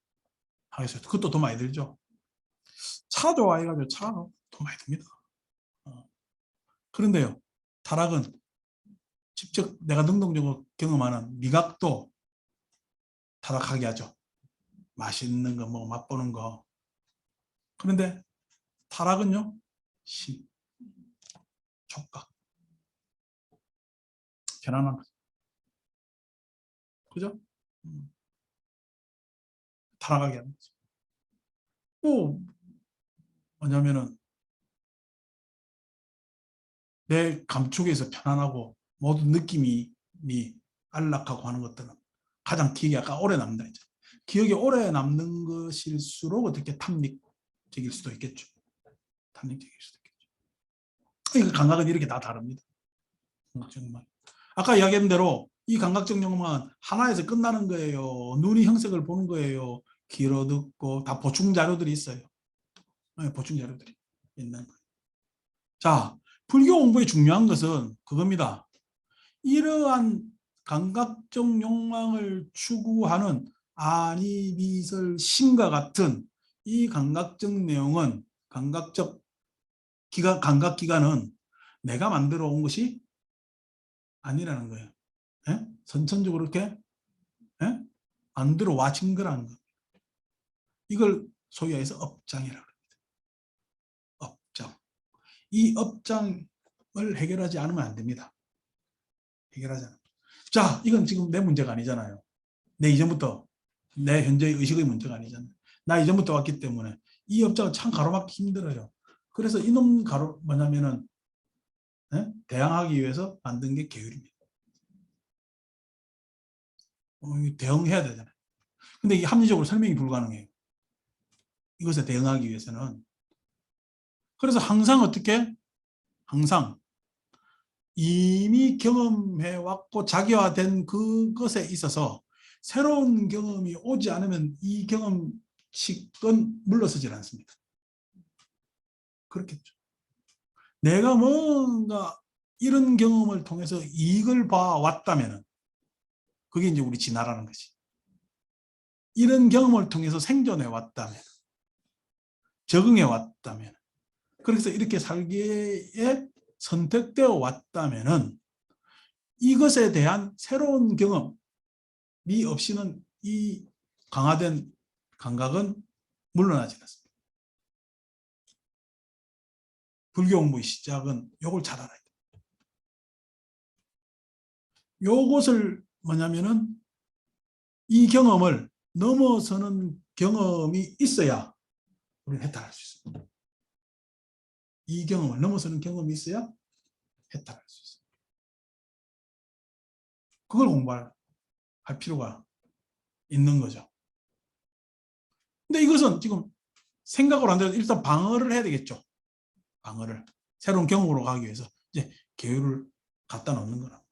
하겠어요. 그것도 돈 많이 들죠. 차 좋아해가지고 차도 돈 많이 듭니다. 그런데요 타락은 직접 내가 능동적으로 경험하는 미각도 타락하게 하죠. 맛있는 거 뭐 맛보는 거. 그런데 타락은요 신, 촉각, 편안한 거죠. 그죠? 타락하게 하는 거죠. 또 뭐냐면은 내 감촉에서 편안하고 모든 느낌이 안락하고 하는 것들은 가장 기억이 아까 오래 남는다 했죠. 기억이 오래 남는 것일수록 어떻게 탐닉적일 수도 있겠죠. 탐닉적일 수도 있겠죠. 이 감각은 이렇게 다 다릅니다. 감각적 욕망. 아까 이야기한 대로 이 감각적 욕망은 하나에서 끝나는 거예요. 눈이 형색을 보는 거예요. 귀로 듣고 다 보충 자료들이 있어요. 네, 보충 자료들이 있는 거예요. 자, 불교 공부의 중요한 것은 그겁니다. 이러한 감각적 욕망을 추구하는 아니, 미설, 신과 같은 이 감각적 내용은 감각기관은 내가 만들어 온 것이 아니라는 거예요. 예? 선천적으로 이렇게 예? 만들어 와진 거라는 거. 이걸 소위 해서 업장이라고 합니다. 업장. 이 업장을 해결하지 않으면 안 됩니다. 해결하지 않으면. 자, 이건 지금 내 문제가 아니잖아요. 내 이전부터 내 현재의 의식의 문제가 아니잖아요. 나 이전부터 왔기 때문에 이 업장은 참 가로막기 힘들어요. 그래서 이놈 뭐냐면은 대항하기 위해서 만든 게 계율입니다. 대응해야 되잖아요. 근데 이게 합리적으로 설명이 불가능해요. 이것에 대응하기 위해서는. 그래서 항상 어떻게? 항상 이미 경험해왔고 자기화된 그것에 있어서 새로운 경험이 오지 않으면 이 경험칙은 물러서질 않습니다. 그렇겠죠. 내가 뭔가 이런 경험을 통해서 이익을 봐왔다면 그게 이제 우리 진화라는 것이. 이런 경험을 통해서 생존해 왔다면 적응해 왔다면 그래서 이렇게 살기에 선택되어 왔다면 이것에 대한 새로운 경험이 없이는 이 강화된 감각은 물러나지 않습니다. 불교 공부의 시작은 요걸 잘 알아야 돼요. 요것을 뭐냐면은 이 경험을 넘어서는 경험이 있어야 우리는 해탈할 수 있습니다. 이 경험을 넘어서는 경험이 있어야 해탈할 수 있습니다. 그걸 공부할 필요가 있는 거죠. 근데 이것은 지금 생각으로 안 돼도 일단 방어를 해야 되겠죠. 방어를. 새로운 경험으로 가기 위해서 이제 계율을 갖다 놓는 거라고.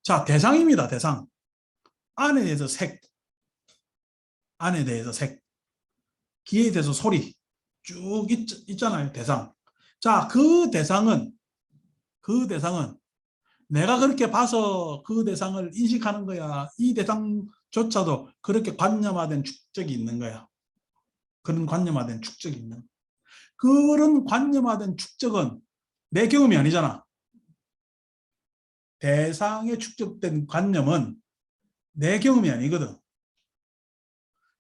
자, 대상입니다. 대상. 안에 대해서 색, 안에 대해서 색, 귀에 대해서 소리 쭉 있잖아요. 대상. 자, 그 대상은 그 대상은 내가 그렇게 봐서 그 대상을 인식하는 거야. 이 대상조차도 그렇게 관념화된 축적이 있는 거야. 그런 관념화된 축적이 있는. 그런 관념화된 축적은 내 경험이 아니잖아. 대상에 축적된 관념은 내 경험이 아니거든.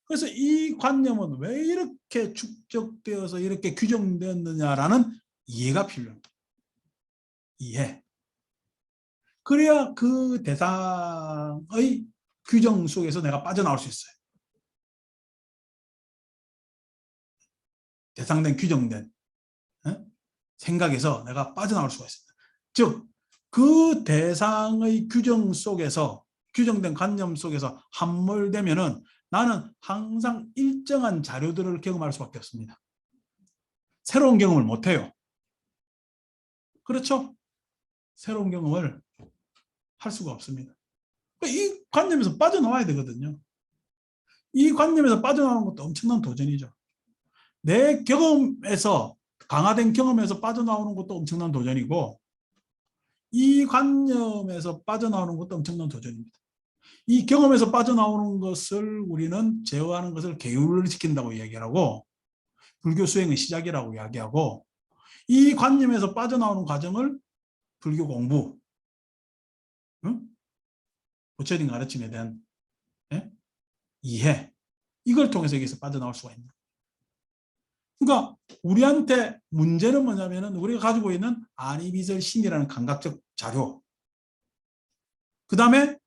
그래서 이 관념은 왜 이렇게 축적되어서 이렇게 규정되었느냐라는 이해가 필요합니다. 이해. 그래야 그 대상의 규정 속에서 내가 빠져나올 수 있어요. 대상된 규정된 생각에서 내가 빠져나올 수가 있습니다. 즉, 그 대상의 규정 속에서 규정된 관념 속에서 함몰되면은 나는 항상 일정한 자료들을 경험할 수밖에 없습니다. 새로운 경험을 못해요. 그렇죠? 새로운 경험을 할 수가 없습니다. 이 관념에서 빠져나와야 되거든요. 이 관념에서 빠져나오는 것도 엄청난 도전이죠. 내 경험에서 강화된 경험에서 빠져나오는 것도 엄청난 도전이고 이 관념에서 빠져나오는 것도 엄청난 도전입니다. 이 경험에서 빠져나오는 것을 우리는 제어하는 것을 계율을 지킨다고 이야기하고 불교 수행의 시작이라고 이야기하고 이 관념에서 빠져나오는 과정을 불교 공부, 응? 부처님 가르침에 대한 이해, 이걸 통해서 여기서 빠져나올 수가 있는. 그러니까 우리한테 문제는 뭐냐면은 우리가 가지고 있는 아니비설 신이라는 감각적 자료, 그 다음에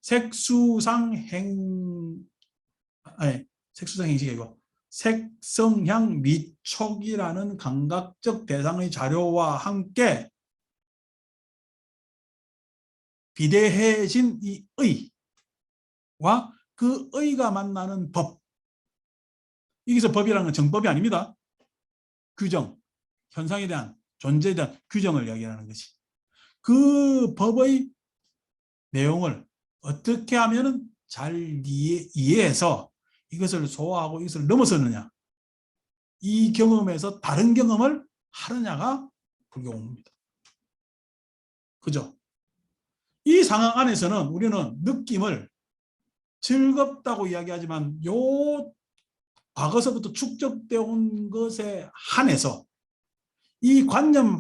색수상행식이 아니고 색성향 미촉이라는 감각적 대상의 자료와 함께 비대해진 이 의와 그 의가 만나는 법. 여기서 법이라는 건 정법이 아닙니다. 규정, 현상에 대한 존재에 대한 규정을 이야기하는 것이. 그 법의 내용을 어떻게 하면 잘 이해해서 이것을 소화하고 이것을 넘어서느냐. 이 경험에서 다른 경험을 하느냐가 불교 공부입니다. 그죠? 이 상황 안에서는 우리는 느낌을 즐겁다고 이야기하지만 요 과거서부터 축적되어 온 것에 한해서 이 관념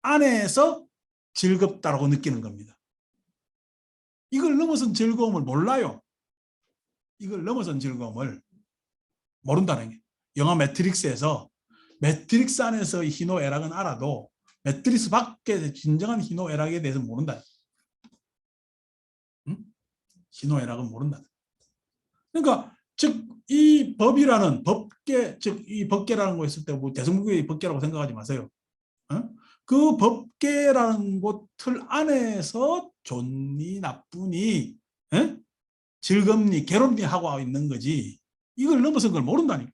안에서 즐겁다라고 느끼는 겁니다. 이걸 넘어선 즐거움을 몰라요. 이걸 넘어선 즐거움을 모른다는 게. 영화 매트릭스에서 매트릭스 안에서의 희노애락은 알아도 매트릭스 밖의 진정한 희노애락에 대해서 모른다. 응? 희노애락은 모른다. 그러니까 즉 이 법이라는 법계, 즉 이 법계라는 거 있을 때 뭐 대승불교의 법계라고 생각하지 마세요. 그 법계라는 곳 틀 안에서 좋니 나쁘니 즐겁니 괴롭니 하고 있는 거지 이걸 넘어선 걸 모른다니까.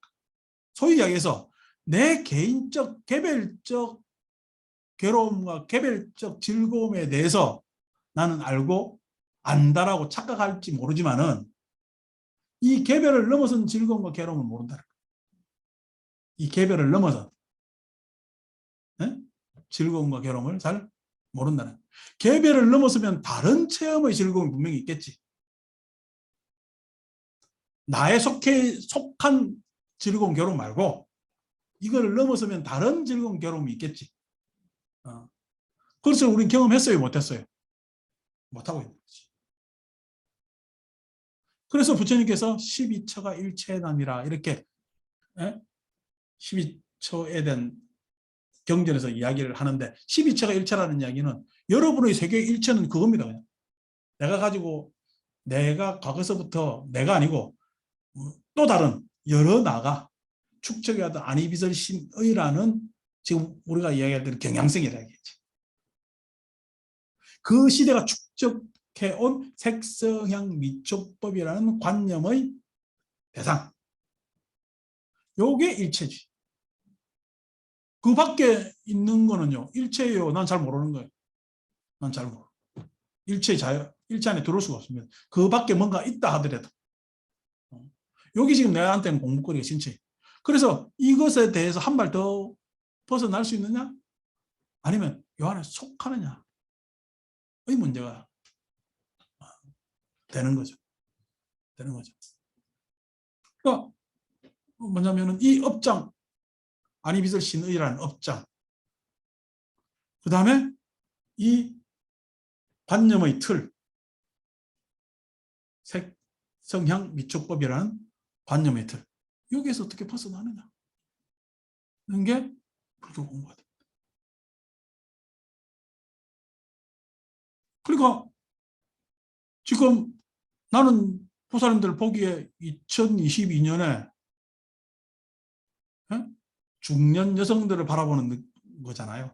소위 이야기해서 내 개인적 개별적 괴로움과 개별적 즐거움에 대해서 나는 알고 안다라고 착각할지 모르지만은 이 개별을 넘어선 즐거움과 괴로움을 모른다. 이 개별을 넘어선 즐거움과 괴로움을 잘 모른다는. 개별을 넘어서면 다른 체험의 즐거움이 분명히 있겠지. 나에 속한 즐거움, 괴로움 말고 이거를 넘어서면 다른 즐거움, 괴로움이 있겠지. 그래서 우리는 경험했어요, 못했어요? 못하고 있는 거지. 그래서 부처님께서 12처가 일체남이라 이렇게 12처에 대한 경전에서 이야기를 하는데 12처가 일체라는 이야기는 여러분의 세계의 일체는 그겁니다. 그냥. 내가 과거서부터 내가 아니고 또 다른 여러 나가 축적해 왔던 아니비설신의라는 지금 우리가 이야기할 경향성이라 얘기했지. 그 시대가 축적해온 색성향 미촉법이라는 관념의 대상. 요게 일체지. 그 밖에 있는 거는요. 일체예요. 난 잘 모르는 거예요. 난 잘 모르. 일체 안에 들어올 수가 없습니다. 그 밖에 뭔가 있다 하더라도. 여기 지금 내한테는 공부거리가 신체. 그래서 이것에 대해서 한 발 더 벗어날 수 있느냐? 아니면 요 안에 속하느냐의 문제가 되는 거죠. 그러니까 뭐냐면은 이 업장, 아니비설 신의라는 업장, 그 다음에 이 관념의 틀, 색, 성향, 미촉법이라는 관념의 틀, 여기에서 어떻게 벗어나느냐 하는 게 불교 공부가 됩니다. 그러니까 지금 나는 보살님들 보기에 2022년에 중년 여성들을 바라보는 거잖아요.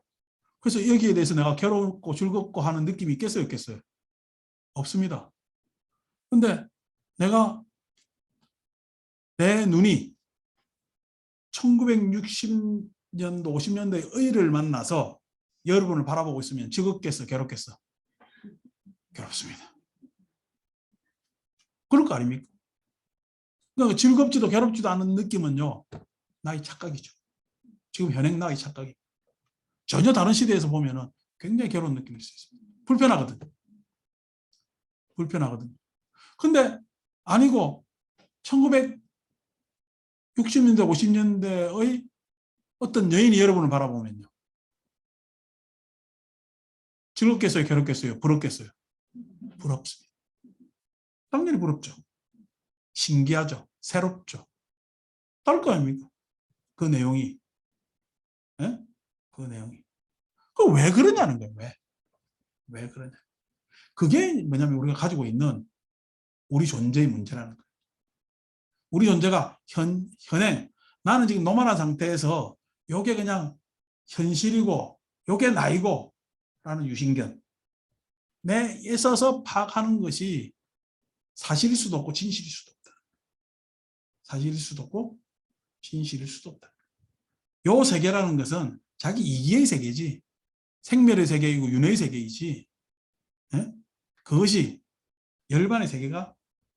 그래서 여기에 대해서 내가 괴롭고 즐겁고 하는 느낌이 있겠어요, 없겠어요? 없습니다. 근데 내가 내 눈이 1960년도, 50년대의 의를 만나서 여러분을 바라보고 있으면 즐겁겠어, 괴롭겠어? 괴롭습니다. 그럴 거 아닙니까? 그러니까 즐겁지도 괴롭지도 않은 느낌은요, 나의 착각이죠. 지금 현행 나의 착각이. 전혀 다른 시대에서 보면은 굉장히 괴로운 느낌일 수 있습니다. 불편하거든. 근데 아니고 1960년대, 50년대의 어떤 여인이 여러분을 바라보면요. 즐겁겠어요, 괴롭겠어요, 부럽겠어요? 부럽습니다. 당연히 부럽죠. 신기하죠. 새롭죠. 다를 거 아닙니까? 그 내용이. 네? 그 내용이. 그 왜 그러냐는 거예요. 왜 그러냐. 그게 뭐냐면 우리가 가지고 있는 우리 존재의 문제라는 거예요. 우리 존재가 현행, 나는 지금 노멀한 상태에서 요게 그냥 현실이고 요게 나이고 라는 유신견. 내 있어서 파악하는 것이 사실일 수도 없고 진실일 수도 없다. 사실일 수도 없고 진실일 수도 없다. 요 세계라는 것은 자기 이기의 세계지, 생멸의 세계이고 윤회의 세계이지, 예? 그것이 열반의 세계가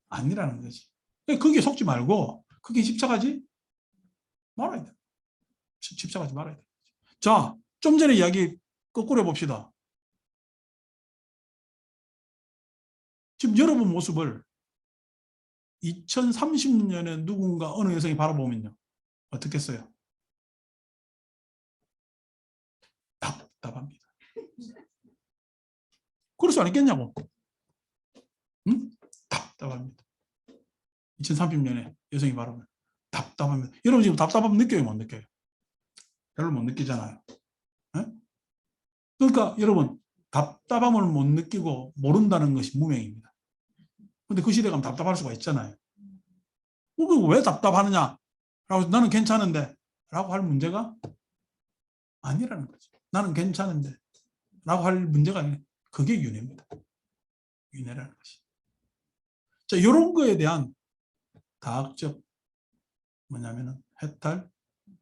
아니라는 거지. 거기에 속지 말고 거기에 집착하지 말아야 돼. 집착하지 말아야 돼. 자, 좀 전에 이야기 거꾸로 해봅시다. 지금 여러분 모습을 2030년에 누군가 어느 여성이 바라보면요. 어떻겠어요? 답답합니다. 그럴 수 있겠냐고. 응? 답답합니다. 2030년에 여성이 바라보면 답답합니다. 여러분 지금 답답함 느껴요, 못 느껴요? 별로 못 느끼잖아요. 네? 그러니까 여러분 답답함을 못 느끼고 모른다는 것이 무명입니다. 근데 그 시대 가면 답답할 수가 있잖아요. 왜 답답하느냐? 라고 나는 괜찮은데 라고 할 문제가 아니라는 거죠. 나는 괜찮은데 라고 할 문제가 아니라 그게 윤회입니다. 윤회라는 것이. 자, 이런 거에 대한 다학적 뭐냐면은 해탈,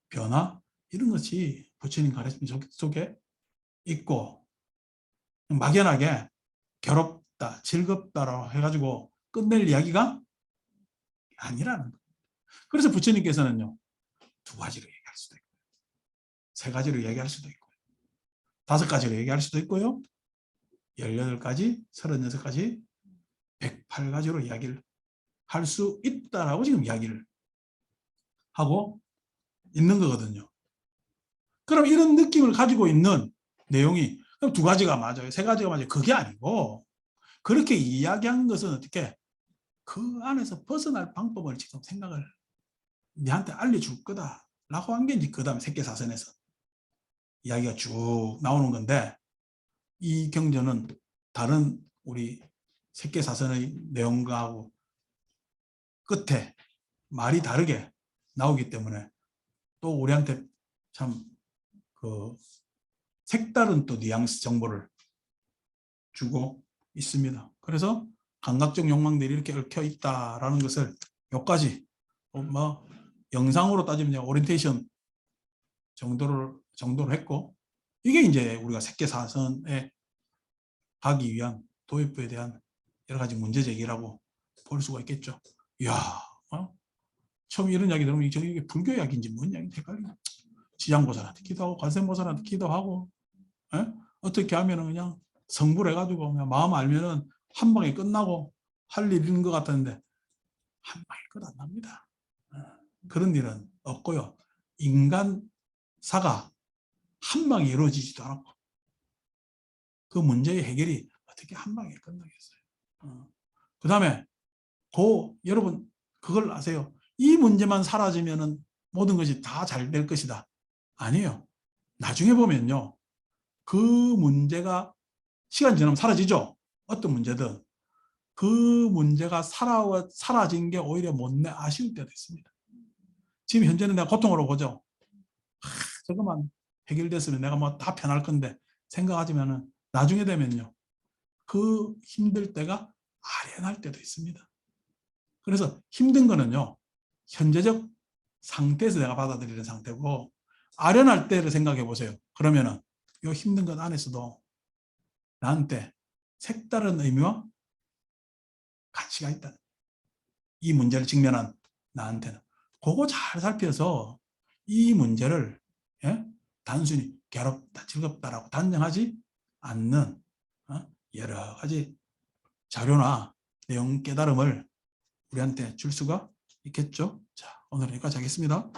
변화 이런 것이 부처님 가르침 속에 있고 막연하게 괴롭다, 즐겁다라고 해가지고 끝낼 이야기가 아니라는 거예요. 그래서 부처님께서는요, 2가지로 얘기할 수도 있고, 3가지로 얘기할 수도 있고, 5가지로 얘기할 수도 있고요, 18가지, 36가지, 108가지로 이야기를 할 수 있다라고 지금 이야기를 하고 있는 거거든요. 그럼 이런 느낌을 가지고 있는 내용이 그럼 2가지가 맞아요, 3가지가 맞아요. 그게 아니고 그렇게 이야기한 것은 어떻게 그 안에서 벗어날 방법을 지금 생각을 니한테 알려줄 거다라고 한 게 이제 그 다음에 색계사선에서 이야기가 쭉 나오는 건데 이 경전은 다른 우리 색계사선의 내용과하고 끝에 말이 다르게 나오기 때문에 또 우리한테 참 그 색다른 또 뉘앙스 정보를 주고 있습니다. 그래서 감각적 욕망들이 이렇게 얽혀 있다라는 것을 여기까지 뭐 영상으로 따지면 오리엔테이션 정도로 했고 이게 이제 우리가 색계사선에 가기 위한 도입부에 대한 여러 가지 문제 제기라고 볼 수가 있겠죠. 이야, 처음 이런 이야기 들으면 이게 불교 이야기인지 뭔 이야기인지 헷갈리네. 지장보살한테 기도하고 관세음보살한테 기도하고 어떻게 하면은 그냥 성불해가지고 그냥 마음 알면은 한 방에 끝나고 할 일인 것 같았는데 한 방에 끝 안 납니다. 그런 일은 없고요. 인간사가 한 방에 이루어지지도 않았고 그 문제의 해결이 어떻게 한 방에 끝나겠어요. 그 다음에 여러분 그걸 아세요? 이 문제만 사라지면은 모든 것이 다 잘 될 것이다. 아니에요. 나중에 보면요. 그 문제가 시간이 지나면 사라지죠. 어떤 문제든. 그 문제가 사라진 게 오히려 못내 아쉬울 때도 있습니다. 지금 현재는 내가 고통으로 보죠. 저것만 해결됐으면 내가 뭐 다 편할 건데 생각하지만은 나중에 되면요. 그 힘들 때가 아련할 때도 있습니다. 그래서 힘든 거는요. 현재적 상태에서 내가 받아들이는 상태고 아련할 때를 생각해 보세요. 그러면은 이 힘든 것 안에서도 나한테 색다른 의미와 가치가 있다. 이 문제를 직면한 나한테는. 그거 잘 살펴서 이 문제를 단순히 괴롭다, 즐겁다라고 단정하지 않는 여러 가지 자료나 내용 깨달음을 우리한테 줄 수가 있겠죠. 자, 오늘 여기까지 하겠습니다.